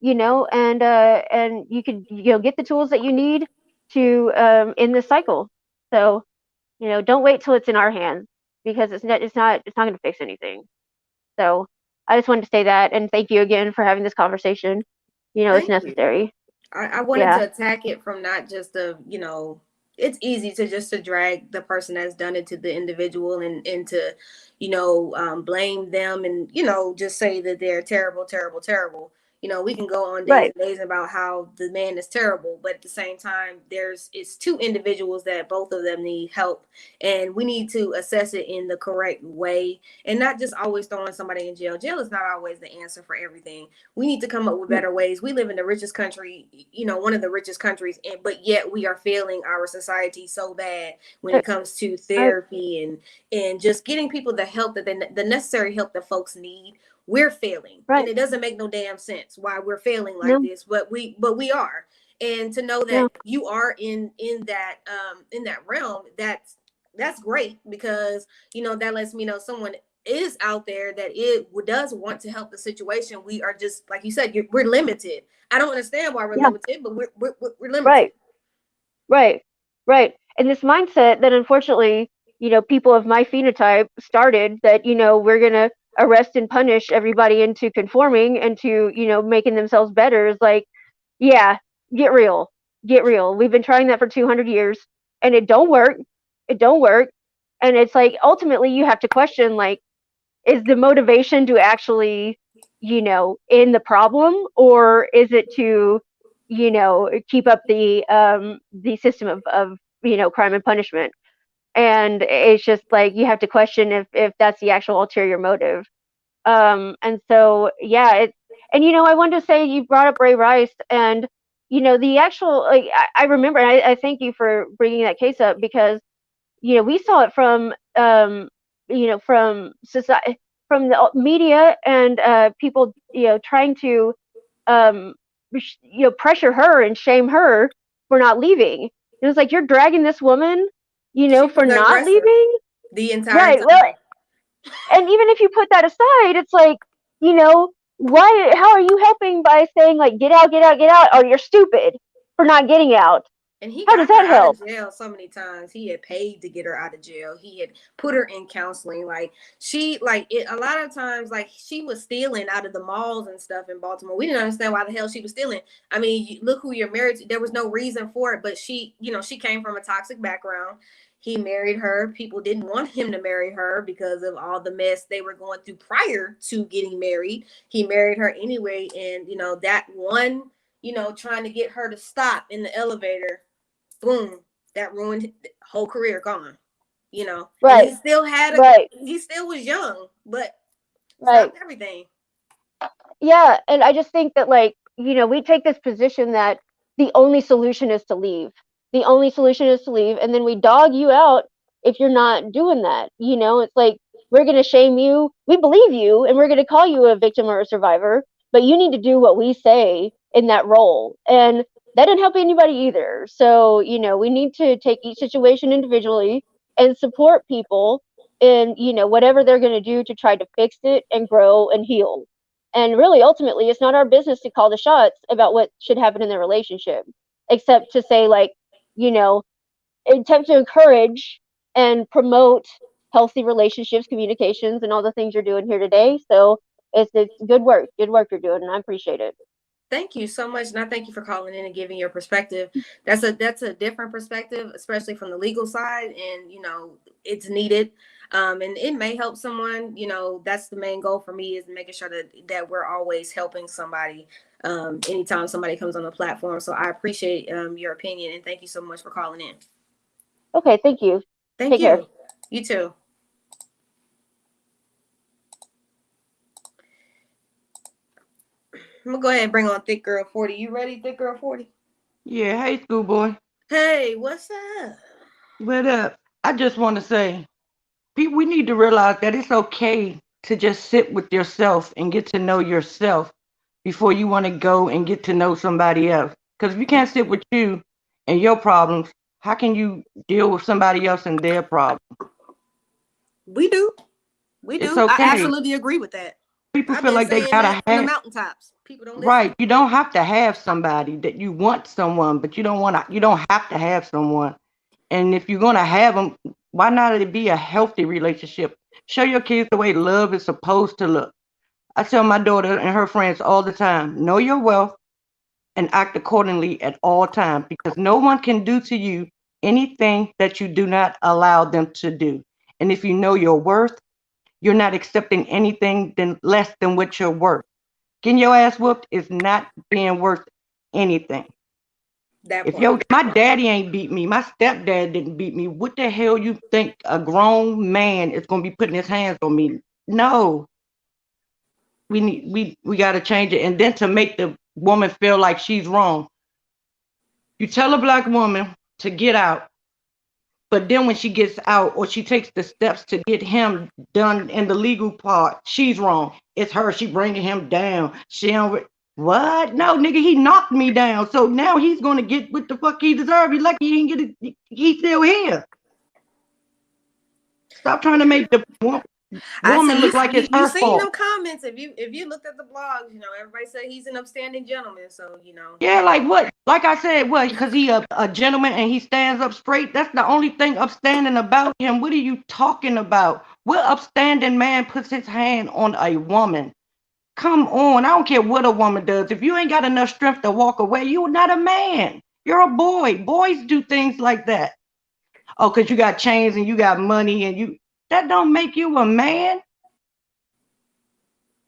And you could get the tools that you need to end this cycle. So don't wait till it's in our hands, because it's not going to fix anything. So I just wanted to say that, and thank you again for having this conversation. It's Thank you. necessary. I wanted Yeah. to attack it from not just it's easy to just to drag the person that's done it to the individual and to, blame them and, just say that they're terrible, terrible, terrible. We can go on days Right. and days about how the man is terrible, but at the same time, it's two individuals that both of them need help, and we need to assess it in the correct way and not just always throwing somebody in jail. Jail is not always the answer for everything. We need to come up with better ways. We live in the richest country, one of the richest countries, but yet we are failing our society so bad when it Right. comes to Right. therapy and just getting people the help that the necessary help that folks need. We're failing, and Right. it doesn't make no damn sense why we're failing like No. this, but we are. And to know No. that you are in that realm, that's great, because that lets me know someone is out there that it does want to help the situation. We are just, like you said, we're limited. I don't understand why we're Yeah. limited, but we're limited. Right. Right. Right. And this mindset that, unfortunately, people of my phenotype started, that, we're going to arrest and punish everybody into conforming and to, making themselves better, is like, yeah, get real. Get real. We've been trying that for 200 years, and it don't work. It don't work. And it's like, ultimately you have to question, like, is the motivation to actually, end the problem, or is it to, keep up the system of crime and punishment? And it's just like, you have to question if that's the actual ulterior motive. And so, yeah, and I wanted to say, you brought up Ray Rice, and the actual, like, I remember, and I thank you for bringing that case up, because we saw it from from society, from the media, and people trying to um pressure her and shame her for not leaving. It was like, you're dragging this woman She was for the not aggressor leaving. the entire Right. Well, time. and even if you put that aside, it's like, why, how are you helping by saying, like, get out, get out, get out, or you're stupid for not getting out? And he How does got her that out of help? jail so many times. He had paid to get her out of jail. He had put her in counseling. Like, she, like, it, a lot of times, like, she was stealing out of the malls and stuff in Baltimore. We didn't understand why the hell she was stealing. I mean, look who you're married to. There was no reason for it, but she, she came from a toxic background. He married her. People didn't want him to marry her because of all the mess they were going through prior to getting married. He married her anyway. And, that one, trying to get her to stop in the elevator, boom, that ruined his whole career, gone. And Right. Right. he still was young, but Right. stopped everything. Yeah, and I just think that, like, we take this position that the only solution is to leave. The only solution is to leave, and then we dog you out if you're not doing that. It's like, we're going to shame you. We believe you, and we're going to call you a victim or a survivor, but you need to do what we say in that role. And that didn't help anybody either. So, we need to take each situation individually and support people in, whatever they're going to do to try to fix it and grow and heal. And really, ultimately, it's not our business to call the shots about what should happen in their relationship, except to say, like, you know, attempt to encourage and promote healthy relationships, communications, and all the things you're doing here today. So it's good work you're doing, and I appreciate it. Thank you so much, and I thank you for calling in and giving your perspective. That's a different perspective, especially from the legal side, and it's needed. And it may help someone. That's the main goal for me, is making sure that we're always helping somebody. Anytime somebody comes on the platform, so I appreciate your opinion, and thank you so much for calling in. Okay, thank you. Thank Take care. you. You too. I'm gonna go ahead and bring on Thick Girl 40. You ready, Thick Girl 40? Yeah, hey, schoolboy. Hey, what's up? What up? I just want to say, people, we need to realize that it's okay to just sit with yourself and get to know yourself before you want to go and get to know somebody else. Because if you can't sit with you and your problems, how can you deal with somebody else and their problems? We do. We It's do. I okay. absolutely agree with that. People I've feel been like they saying gotta that from the have. mountaintops. People don't listen. Right. You don't have to have somebody that you want someone, but you don't want to. You don't have to have someone. And if you're gonna have them, why not it be a healthy relationship? Show your kids the way love is supposed to look. I tell my daughter and her friends all the time, know your wealth and act accordingly at all times because no one can do to you anything that you do not allow them to do. And if you know your worth, you're not accepting anything less than what you're worth. Getting your ass whooped is not being worth anything. That If part. my daddy ain't beat me, my stepdad didn't beat me, what the hell you think a grown man is gonna be putting his hands on me? No. We gotta change it. And then to make the woman feel like she's wrong. You tell a black woman to get out, but then when she gets out or she takes the steps to get him done in the legal part, she's wrong. It's her. She bringing him down. She don't. What? No, nigga, he knocked me down. So now he's gonna get what the fuck he deserves. He lucky he didn't get it. He's still here. Stop trying to make the I woman see look like it's you her seen them fault. comments. If you looked at the blogs, everybody said he's an upstanding gentleman. So Yeah, like what? Like I said, what? Because he a gentleman and he stands up straight. That's the only thing upstanding about him. What are you talking about? What upstanding man puts his hand on a woman? Come on, I don't care what a woman does. If you ain't got enough strength to walk away, you're not a man. You're a boy. Boys do things like that. Oh, because you got chains and you got money and that don't make you a man.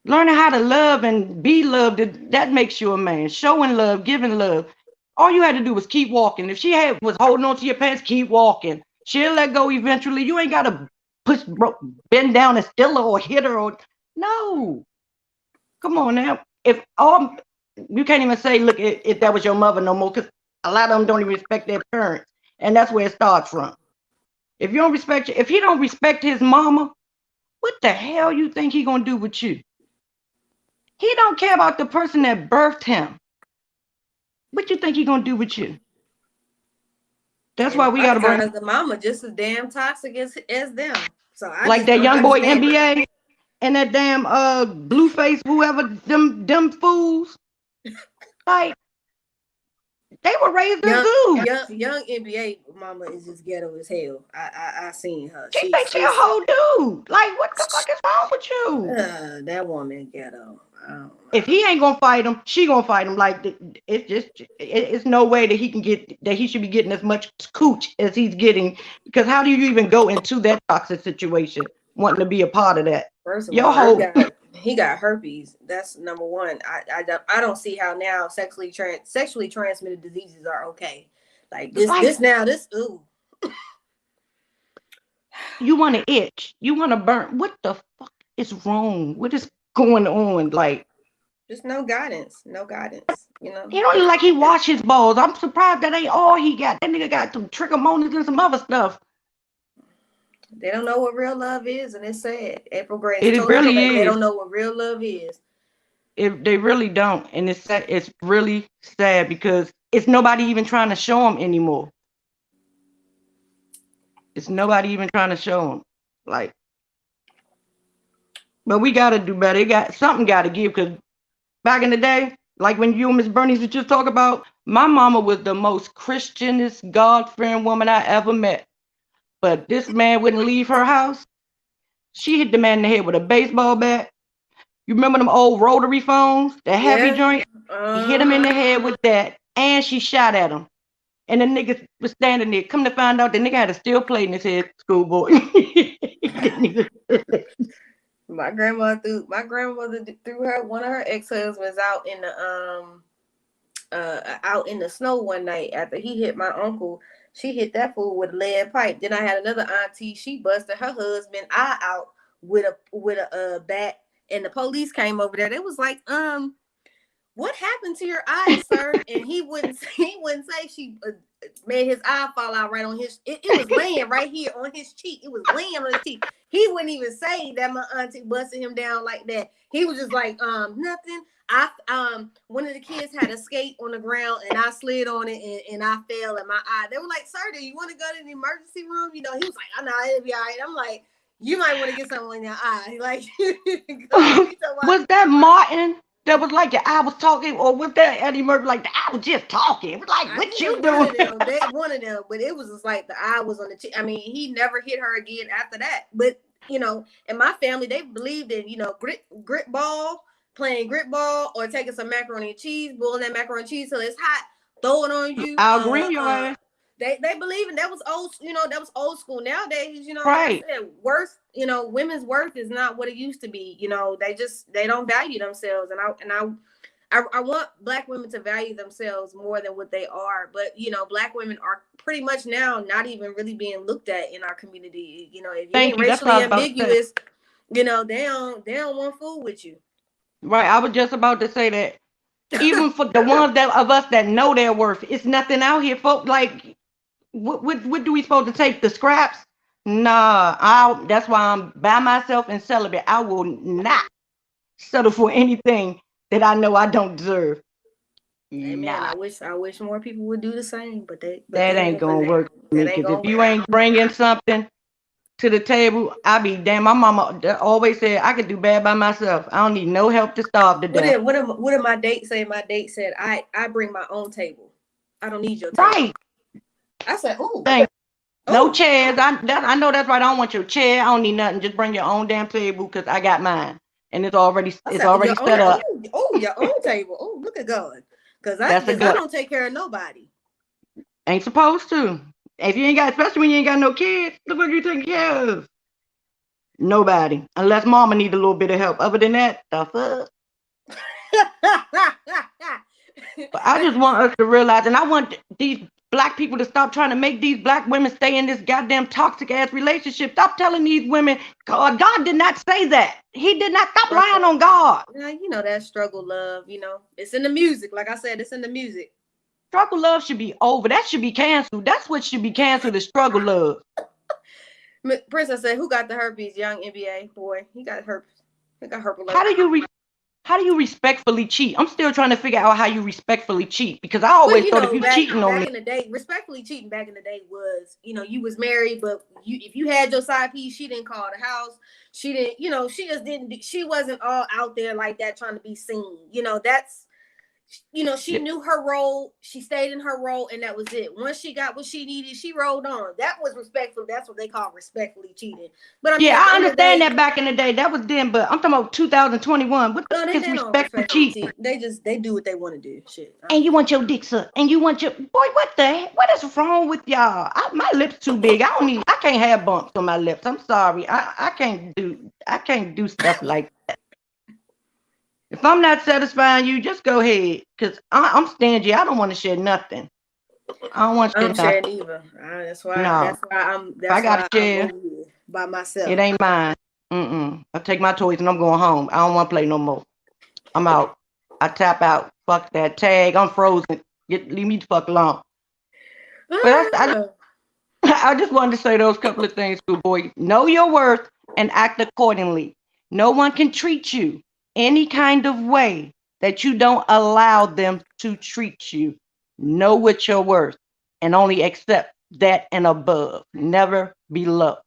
Learning how to love and be loved, that makes you a man. Showing love, giving love. All you had to do was keep walking. If was holding on to your pants, keep walking. She'll let go eventually. You ain't got to bend down and steal her or hit her. No. Come on now. If you can't even say, look, if that was your mother no more, because a lot of them don't even respect their parents. And that's where it starts from. If you don't respect if he don't respect his mama, what the hell you think he gonna do with you? He don't care about the person that birthed him. What you think he gonna do with you? That's and why a we lot gotta of bring times the mama just as damn toxic as them. So I like just that don't young boy understand it. NBA and that damn Blueface, whoever them fools. Like they were raised in zoos. Young NBA mama is just ghetto as hell. I seen her. She thinks she a whole dude. Like what the fuck is wrong with you? That woman ghetto. If he ain't gonna fight him, she gonna fight him. Like it's no way that he should be getting as much cooch as he's getting. Because how do you even go into that toxic situation wanting to be a part of that? First of Your all, whole he got herpes. That's number one. I don't see how now sexually transmitted diseases are okay. Like this ooh. You want to itch, you want to burn. What the fuck is wrong? What is going on? Like Just no guidance. No guidance. he don't look like he washed his balls. I'm surprised that ain't all he got. That nigga got some trichomonas and some other stuff. They don't know what real love is, and it's sad. April Grace It totally really correct. is. They don't know what real love is. They really don't, and it's sad. It's really sad because it's nobody even trying to show them anymore. It's nobody even trying to show them. Like, but we gotta do better. Something got to give because back in the day, like when you and Miss Bernice was just talking about, my mama was the most Christianest, God-fearing woman I ever met. But this man wouldn't leave her house. She hit the man in the head with a baseball bat. You remember them old rotary phones, the heavy joint? He hit him in the head with that, and she shot at him. And the nigga was standing there. Come to find out, the nigga had a steel plate in his head, schoolboy. My grandmother threw one of her ex-husbands out in the snow one night after he hit my uncle. She hit that fool with a lead pipe. Then I had another auntie. She busted her husband eye out with a bat, and the police came over there. They was like, what happened to your eye, sir? And he wouldn't say she made his eye fall out right on his, it was laying right here on his cheek. It was laying on his cheek. He wouldn't even say that my auntie busted him down like that. He was just like, nothing. One of the kids had a skate on the ground and I slid on it and I fell in my eye. They were like, sir, do you want to go to the emergency room? You know, he was like, oh no, it'll be all right. I'm like, you might want to get something in your eye. Like, was that Martin that was like, I was talking, or was that Eddie Murphy like, I was just talking? It was like, what you doing? One of them, but it was just like the eye was on the cheek. I mean, he never hit her again after that. But, you know, in my family, they believed in, you know, grit ball, playing grit ball, or taking some macaroni and cheese, boiling that macaroni and cheese till it's hot, throw it on you. I'll agree your ass. They believe in that was old, you know, that was old school. Nowadays, you know, right. Like I said, worth, you know, women's worth is not what it used to be. You know, they don't value themselves, and I want Black women to value themselves more than what they are. But you know, Black women are pretty much now not even really being looked at in our community. You know, if you ain't racially ambiguous, you know, they don't want fool with you. Right, I was just about to say that. Even for the ones of us that know their worth, it's nothing out here, folks. Like, what do we supposed to take? The scraps? Nah, that's why I'm by myself and celibate. I will not settle for anything that I know I don't deserve. Amen. I wish more people would do the same, but that ain't gonna work for me. Because if you ain't bringing something to the table, I be damn. My mama always said I could do bad by myself. I don't need no help to starve to death. What did my date say? My date said I bring my own table. I don't need your table. Right. I said, ooh. No chairs. I know that's right. I don't want your chair. I don't need nothing. Just bring your own damn table because I got mine. And it's already set up. Oh, your own table. Oh, look at God. Because I don't take care of nobody. Ain't supposed to. If you ain't got, especially when you ain't got no kids, look what you taking care of. Nobody. Unless mama need a little bit of help. Other than that, the fuck. But I just want us to realize, and I want these Black people to stop trying to make these Black women stay in this goddamn toxic ass relationship. Stop telling these women, God did not say that. He did not. Stop lying on God. Yeah, you know that struggle love, you know. It's in the music. Like I said, it's in the music. Struggle love should be over. That should be canceled. That's what should be canceled, is struggle love. Princess said, who got the herpes? Young NBA boy. He got herpes. He got herpes. How do you respectfully cheat? I'm still trying to figure out how you respectfully cheat, because I always thought if you cheating on me. Back in the day, respectfully cheating back in the day was, you know, you was married, but if you had your side piece, she didn't call the house. She didn't, you know, she wasn't all out there like that trying to be seen. You know, that's, you know, she knew her role. She stayed in her role, and that was it. Once she got what she needed, she rolled on. That was respectful. That's what they call respectfully cheating. But I mean, I understand that back in the day. That was then, but I'm talking about 2021. What the is respectful cheating? They do what they want to do. Shit. And you want your dick sucked, and you want your boy. What is wrong with y'all? My lips too big. I can't have bumps on my lips. I'm sorry. I can't do stuff like that. If I'm not satisfying you, just go ahead. Because I'm stingy. I don't want to share nothing. I don't want to share nothing. I don't share either. That's why I got to share by myself. It ain't mine. I take my toys and I'm going home. I don't want to play no more. I'm out. I tap out. Fuck that tag. I'm frozen. Leave me the fuck alone. But I just wanted to say those couple of things, good boy. Know your worth and act accordingly. No one can treat you any kind of way that you don't allow them to treat you. Know what you're worth and only accept that and above. Never below.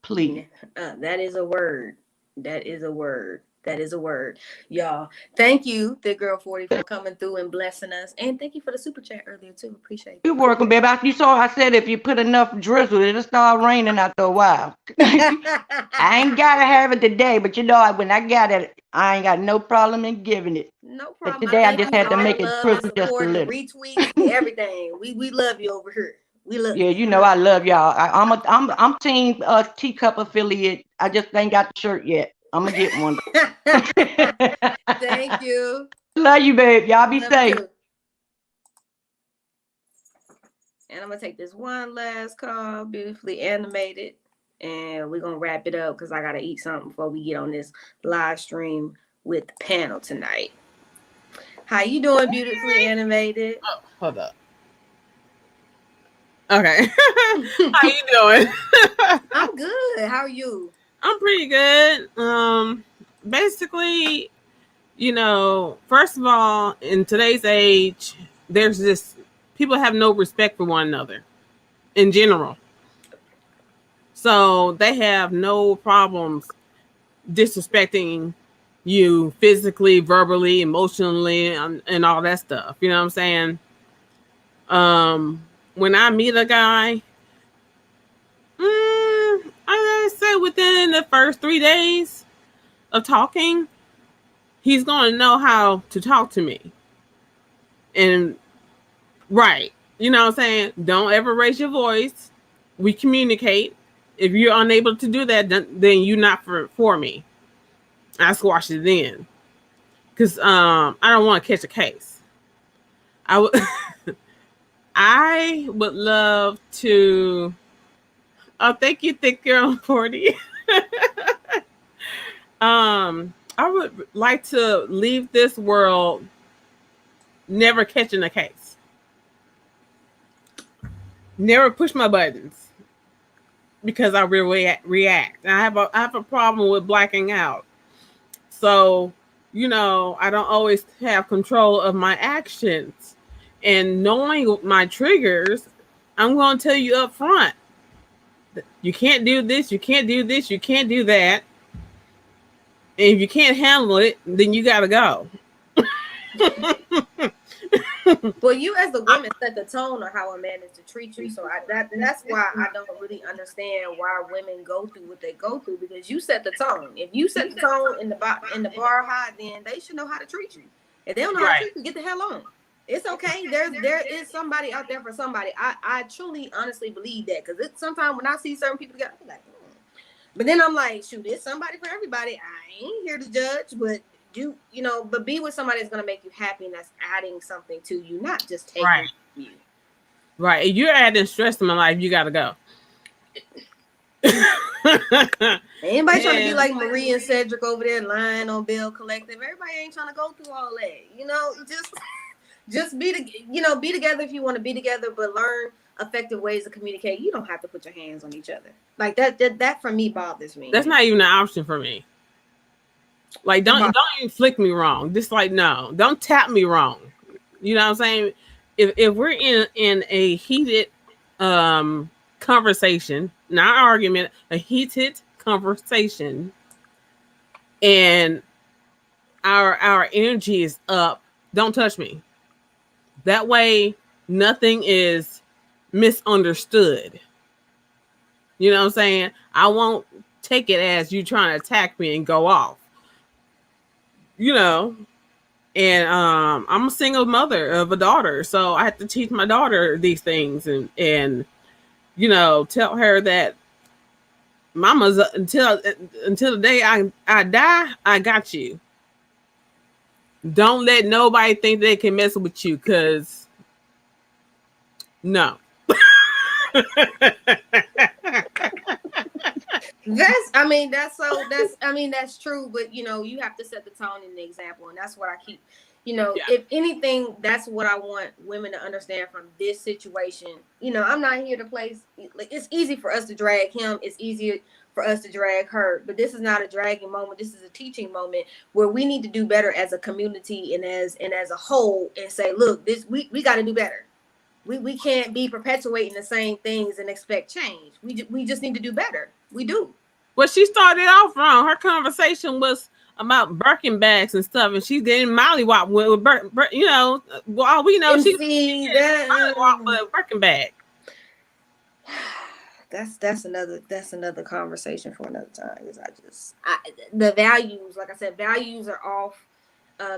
Please. That is a word. That is a word. That is a word. Y'all, thank you, Thick Girl 40, for coming through and blessing us. And thank you for the super chat earlier, too. Appreciate it. You're welcome, baby. You saw I said if you put enough drizzle, it'll start raining after a while. I ain't got to have it today, but you know, when I got it, I ain't got no problem in giving it. No problem. But today I just had to make it drizzle just a little. Retweets, everything. We love you over here. We love you. Yeah, you know I love y'all. I'm team teacup affiliate. I just ain't got the shirt yet. I'm gonna get one. Thank you. Love you, babe. Y'all be safe. You. And I'm gonna take this one last call, beautifully animated, and we're gonna wrap it up because I gotta eat something before we get on this live stream with the panel tonight. How you doing, beautifully animated? Oh, hold up. Okay. How you doing? I'm good. How are you? I'm pretty good. Basically, first of all, in today's age, there's this people have no respect for one another in general. So they have no problems disrespecting you physically, verbally, emotionally, and all that stuff. You know what I'm saying? When I meet a guy, I say within the first 3 days of talking, he's going to know how to talk to me. And right, you know what I'm saying? Don't ever raise your voice. We communicate. If you're unable to do that, then you're not for me. I squash it then, because I don't want to catch a case. I would I would love to. Oh, thank you, thick girl 40. I would like to leave this world never catching a case. Never push my buttons because I really react. I have a problem with blacking out. So, I don't always have control of my actions. And knowing my triggers, I'm going to tell you up front. You can't do this, you can't do this, you can't do that. And if you can't handle it, then you got to go. Well, you as the woman set the tone on how a man is to treat you. So that's why I don't really understand why women go through what they go through, because you set the tone. If you set the tone in the bar high, then they should know how to treat you. If they don't know how to treat you, get the hell on. It's okay. There is somebody out there for somebody. I truly, honestly believe that, because sometimes when I see certain people together, I'm like, but then I'm like, shoot, it's somebody for everybody. I ain't here to judge, but but be with somebody that's gonna make you happy and that's adding something to you, not just taking from you. Right. If you're adding stress to my life, you gotta go. Anybody trying to be like Marie and Cedric over there lying on Bill Collective? Everybody ain't trying to go through all that. Just be together if you want to be together, but learn effective ways to communicate. You don't have to put your hands on each other. Like that for me bothers me. That's not even an option for me. Like, don't even flick me wrong. Just like, no, don't tap me wrong. You know what I'm saying? If we're in a heated conversation, not argument, a heated conversation, and our energy is up, don't touch me. That way nothing is misunderstood. You know what I'm saying? I won't take it as you trying to attack me and go off. And I'm a single mother of a daughter, so I have to teach my daughter these things and tell her that mama's until the day I die, I got you. Don't let nobody think they can mess with you, because no. That's true, but you have to set the tone and the example, and that's what I keep. If anything, that's what I want women to understand from this situation. I'm not here to place. Like, it's easy for us to drag him. It's easier for us to drag her, but this is not a dragging moment. This is a teaching moment where we need to do better as a community and as a whole, and say, look, we got to do better. We can't be perpetuating the same things and expect change. We just need to do better. We do. Well, she started off wrong. Her conversation was about Birkin bags and stuff, and she's getting mollywop with well, we know she's mollywop with a Birkin bag. That's another conversation for another time. Because the values, like I said, values are off.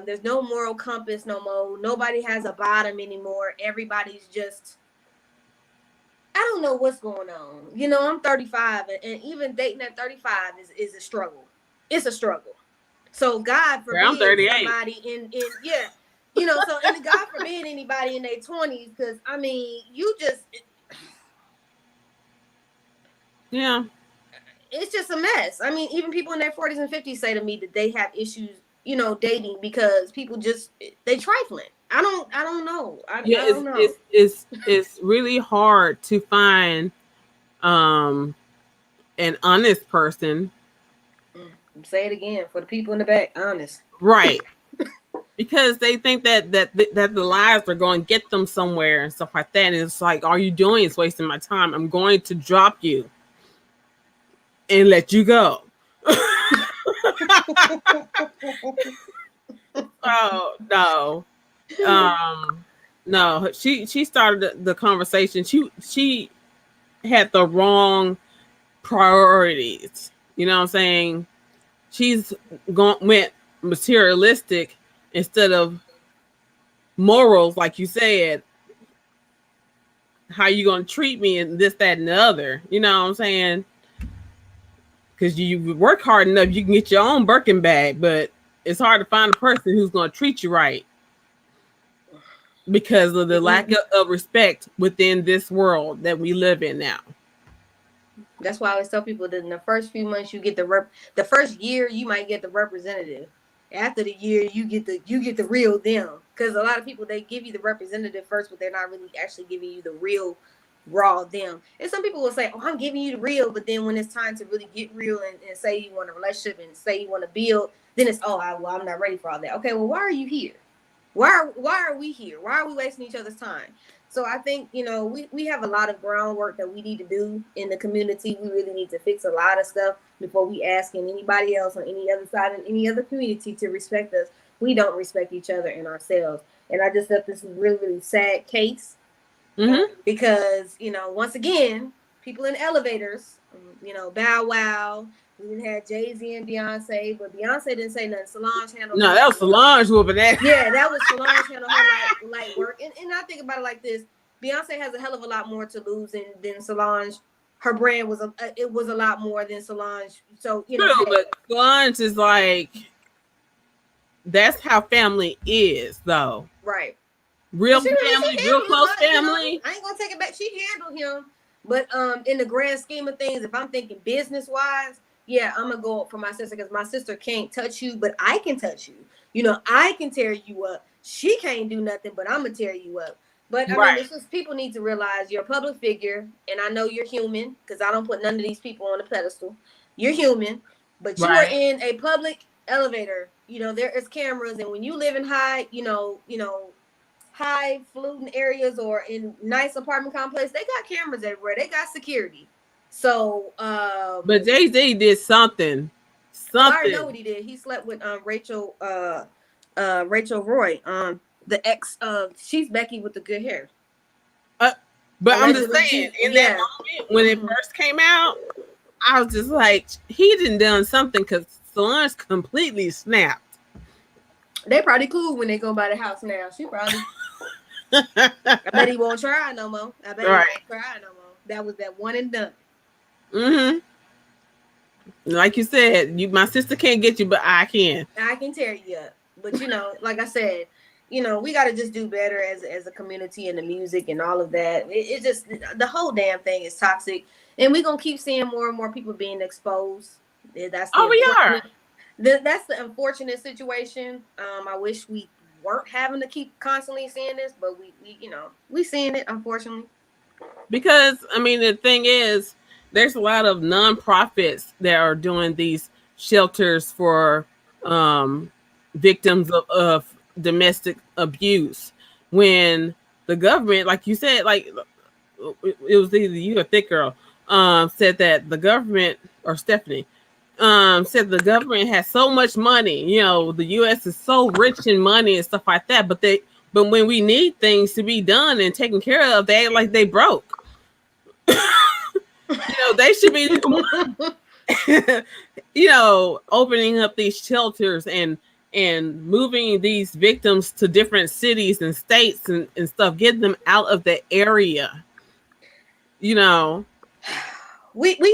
There's no moral compass no more. Nobody has a bottom anymore. Everybody's just, I don't know what's going on. I'm 35, and even dating at 35 is a struggle. It's a struggle. So God forbid I'm 38. somebody and God forbid anybody in their 20s, because you just yeah. It's just a mess. Even people in their 40s and 50s say to me that they have issues dating because people just they trifling. I don't know. I don't know. It's really hard to find an honest person. Say it again for the people in the back. Honest. Right. Because they think that the lies are going to get them somewhere and stuff like that. And it's like, all you doing is wasting my time. I'm going to drop you and let you go. Oh no. No, she started the conversation. She had the wrong priorities. You know what I'm saying? She's went materialistic instead of morals, like you said. How you gonna treat me and this, that, and the other? You know what I'm saying? Because you work hard enough, you can get your own Birkin bag, but it's hard to find a person who's gonna treat you right because of the lack of respect within this world that we live in now. That's why I always tell people that in the first few months you get the first year you might get the representative. After the year you get the real them. Because a lot of people, they give you the representative first, but they're not really actually giving you the real raw them. And some people will say, oh, I'm giving you the real, but then when it's time to really get real and say you want a relationship and say you want to build, then it's I'm not ready for all that. Okay, well, why are you here? Why are we here? Why are we wasting each other's time? So I think, we have a lot of groundwork that we need to do in the community. We really need to fix a lot of stuff before we asking anybody else on any other side in any other community to respect us. We don't respect each other and ourselves. And I just thought this was a really, really sad case because, once again, people in elevators, Bow Wow. We didn't have Jay-Z and Beyonce, but Beyonce didn't say nothing. Solange handled No, that was Solange whooping that. Yeah, that was Solange handled her light work. And I think about it like this. Beyonce has a hell of a lot more to lose than Solange. Her brand was a lot more than Solange. So, True, but Solange is like, that's how family is, though. Right. Real family, real close family. I ain't gonna take it back. She handled him. But in the grand scheme of things, if I'm thinking business wise, yeah, I'm gonna go for my sister because my sister can't touch you, but I can touch you. I can tear you up. She can't do nothing, but I'm gonna tear you up. But I mean, it's just people need to realize you're a public figure, and I know you're human because I don't put none of these people on a pedestal. You're human, but you are in a public elevator. There is cameras, and when you live in high, highfalutin areas or in nice apartment complex, they got cameras everywhere. They got security. So, but Jay-Z did something. I already know what he did. He slept with Rachel Roy, the ex of she's Becky with the good hair. But I'm just saying, in that moment when it first came out, I was just like, he done something because Solange completely snapped. They probably cool when they go by the house now. She probably. I bet he won't try no more. I bet he won't try no more. That was that one and done. Like you said, my sister can't get you, but I can. I can tear you up. But like I said, we got to just do better as a community and the music and all of that. It just the whole damn thing is toxic, and we're gonna keep seeing more and more people being exposed. That's we are. That's the unfortunate situation. I wish we weren't having to keep constantly seeing this, but we seeing it, unfortunately. Because I mean, the thing is, there's a lot of nonprofits that are doing these shelters for victims of domestic abuse. When the government, like you said, like it was either you or Thick Girl, said that the government, or Stephanie, said the government has so much money. The U.S. is so rich in money and stuff like that. But when we need things to be done and taken care of, they act like they broke. They should be, opening up these shelters and moving these victims to different cities and states and stuff, get them out of the area. We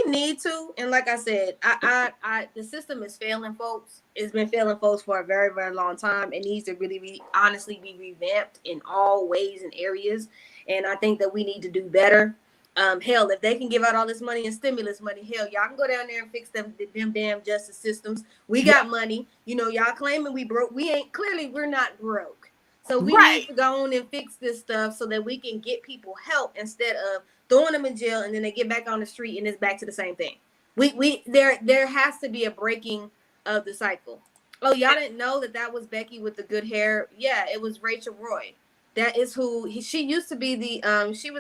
need to, and like I said, I the system is failing folks. It's been failing folks for a very, very long time. It needs to really honestly be revamped in all ways and areas. And I think that we need to do better. Hell, if they can give out all this money in stimulus money, hell, y'all can go down there and fix them damn justice systems. We got money. You know, y'all claiming we broke. We ain't. Clearly, we're not broke. So we need to go on and fix this stuff so that we can get people help instead of throwing them in jail and then they get back on the street and it's back to the same thing. There has to be a breaking of the cycle. Oh, y'all didn't know that was Becky with the good hair? Yeah, it was Rachel Roy. That is who she used to be. She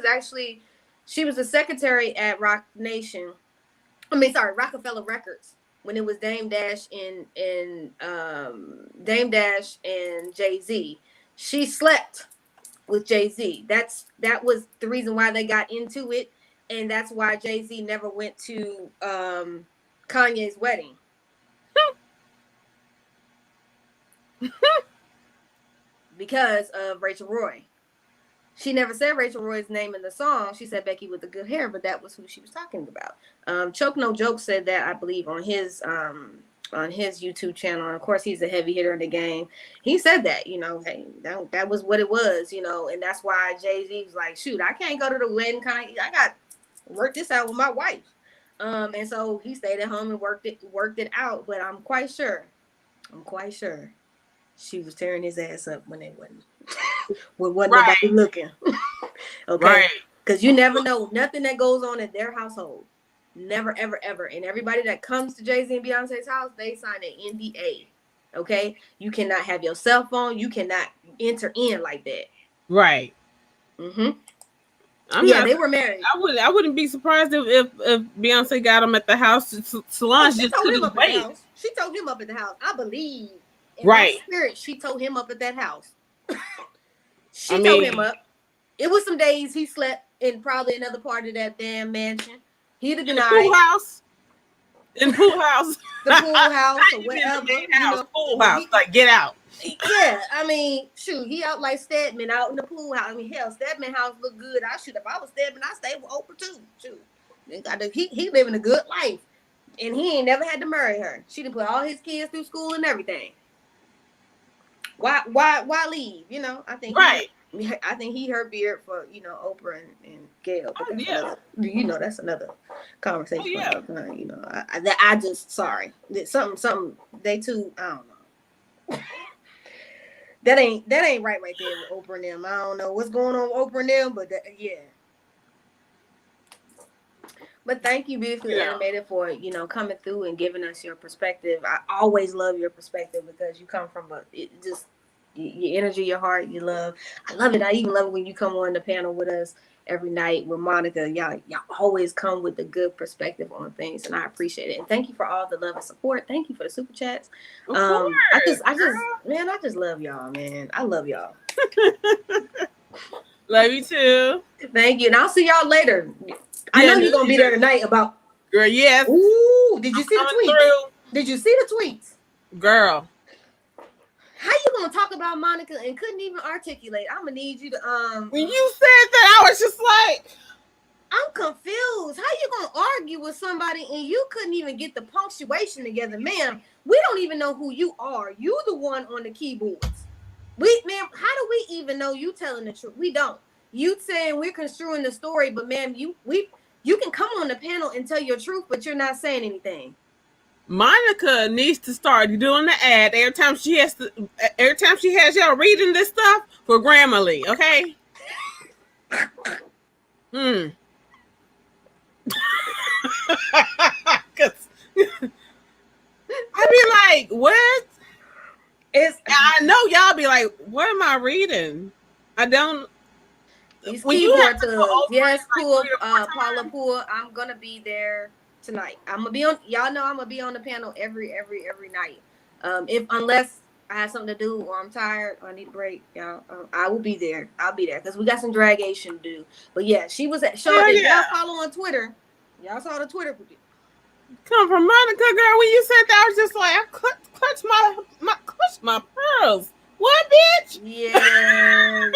was the secretary at Rockefeller Records when it was Dame Dash and Jay-Z. She slept with Jay-Z. That was the reason why they got into it, and that's why Jay-Z never went to Kanye's wedding. Because of Rachel Roy. She never said Rachel Roy's name in the song. She said Becky with the good hair, but that was who she was talking about. Choke No Joke said that, I believe, on his YouTube channel. And of course, he's a heavy hitter in the game. He said that, you know, hey, that was what it was, you know, and that's why Jay-Z was like, shoot, I can't go to the wedding. I got to work this out with my wife. And so he stayed at home and worked it out. But I'm quite sure she was tearing his ass up when they wasn't. When wasn't nobody looking. Okay. Because you never know nothing that goes on in their household. Never, ever, ever. And everybody that comes to Jay-Z and Beyonce's house, they sign an NDA. Okay? You cannot have your cell phone. You cannot enter in like that. Right. Mm-hmm. They were married. I wouldn't be surprised if Beyonce got him at the house. Solange just couldn't wait. She told him up at the house. I believe. In my spirit, she told him up at that house. She told him up. It was some days he slept in probably another part of that damn mansion. He'd have denied. Pool house. In pool house. The pool house or whatever. Pool house. Like, get out. Yeah, I mean, shoot, he out like Stedman out in the pool house. I mean, hell, Stedman house look good. If I was Stedman, I stayed with Oprah too. Shoot, he living a good life, and he ain't never had to marry her. She done put all his kids through school and everything. Why leave? You know, I think I think he hurt beard for, you know, Oprah and Gail. But that's another conversation. You know, I just sorry. Something they too. I don't know. that ain't right there with Oprah and them. I don't know what's going on with Oprah and them, but yeah. But thank you, Beautifully Animated, for, you know, coming through and giving us your perspective. I always love your perspective because you come from your energy, your heart, your love. I love it. I even love it when you come on the panel with us every night with Monica. Y'all always come with a good perspective on things, and I appreciate it. And thank you for all the love and support. Thank you for the super chats. I just love y'all, man. I love y'all. Love you too. Thank you, and I'll see y'all later. I know you're gonna be there tonight. About girl, yes. Ooh, did you see the tweets? Did you see the tweets, girl? How you gonna talk about Monica and couldn't even articulate? I'm gonna need you to When you said that, I was just like, I'm confused. How you gonna argue with somebody and you couldn't even get the punctuation together, ma'am? We don't even know who you are. You the one on the keyboards. Ma'am, how do we even know you telling the truth? We don't. You saying we're construing the story, but ma'am, you can come on the panel and tell your truth, but you're not saying anything. Monica needs to start doing the ad every time she has y'all reading this stuff for Grammarly, okay? I'd be like, what? I know y'all be like, what am I reading? I don't. When you have yes, cool, Paula Poole. I'm gonna be there tonight. I'm gonna be on. Y'all know I'm gonna be on the panel every night. Unless I have something to do or I'm tired or I need a break, y'all. I will be there. I'll be there because we got some dragation to do. But yeah, she was at show. Y'all follow on Twitter. Y'all saw the Twitter. Come from Monica, girl. When you said that, I was just like, I clutched my pearls. What, bitch? Yeah.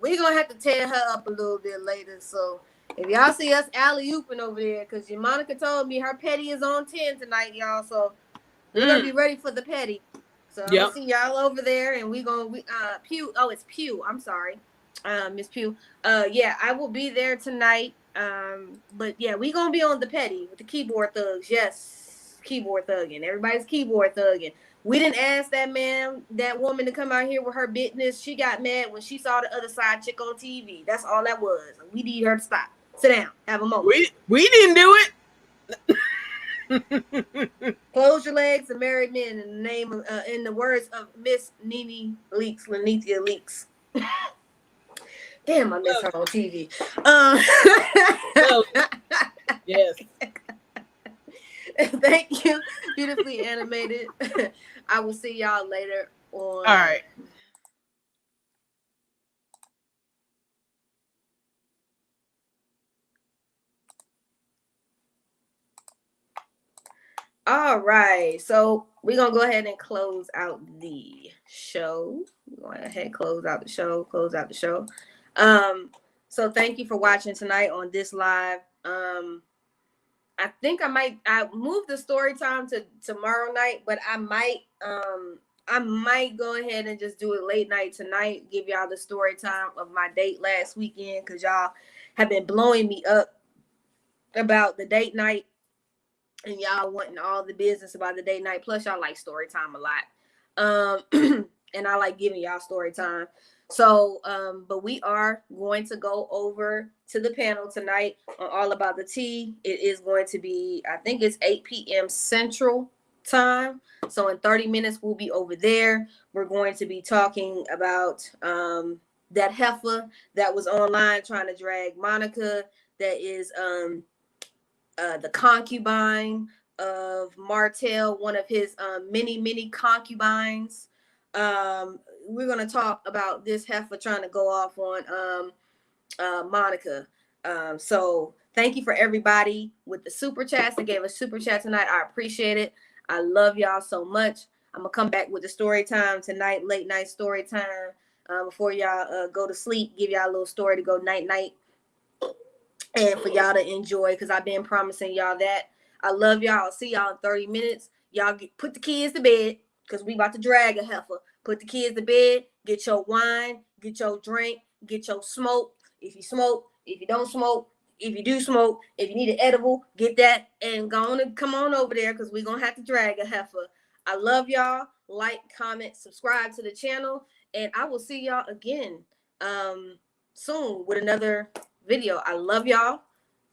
We're gonna have to tear her up a little bit later. So if y'all see us alley-ooping over there, because Monica told me her petty is on 10 tonight, y'all. So we're gonna be ready for the petty. So I'm gonna see y'all over there, and it's Pew. I'm sorry. Miss Pugh. Yeah, I will be there tonight. But yeah, we gonna be on the petty with the keyboard thugs. Yes, keyboard thugging. Everybody's keyboard thugging. We didn't ask that woman to come out here with her business. She got mad when she saw the other side chick on TV. That's all that was. We need her to stop. Sit down. Have a moment. We didn't do it. Close your legs and married men in the name of, in the words of Miss Nene Leaks, Lanithia Leaks. Damn, I miss her on TV. Yes. Thank you, beautifully animated. I will see y'all later on. All right. All right, so we're gonna go ahead and close out the show. Go ahead, close out the show. So thank you for watching tonight on this live. I think I moved the story time to tomorrow night, but I might go ahead and just do it late night tonight, give y'all the story time of my date last weekend, because y'all have been blowing me up about the date night and y'all wanting all the business about the date night. Plus y'all like story time a lot. And I like giving y'all story time. So, but we are going to go over to the panel tonight on All About the Tea. It is going to be, I think it's 8 p.m. Central time. So in 30 minutes, we'll be over there. We're going to be talking about that heifer that was online trying to drag Monica, that is the concubine of Martell, one of his many concubines. We're going to talk about this heifer trying to go off on Monica. So thank you for everybody with the super chats that gave us super chat tonight. I appreciate it. I love y'all so much. I'm going to come back with the story time tonight, late night story time. Before y'all go to sleep, give y'all a little story to go night night. And for y'all to enjoy, because I've been promising y'all that. I love y'all. I'll see y'all in 30 minutes. Y'all put the kids to bed, because we about to drag a heifer. Put the kids to bed. Get your wine. Get your drink. Get your smoke. If you smoke. If you don't smoke. If you do smoke. If you need an edible, get that. And go on and come on over there, because we're going to have to drag a heifer. I love y'all. Like, comment, subscribe to the channel. And I will see y'all again soon with another video. I love y'all.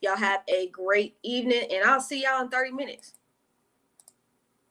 Y'all have a great evening, and I'll see y'all in 30 minutes.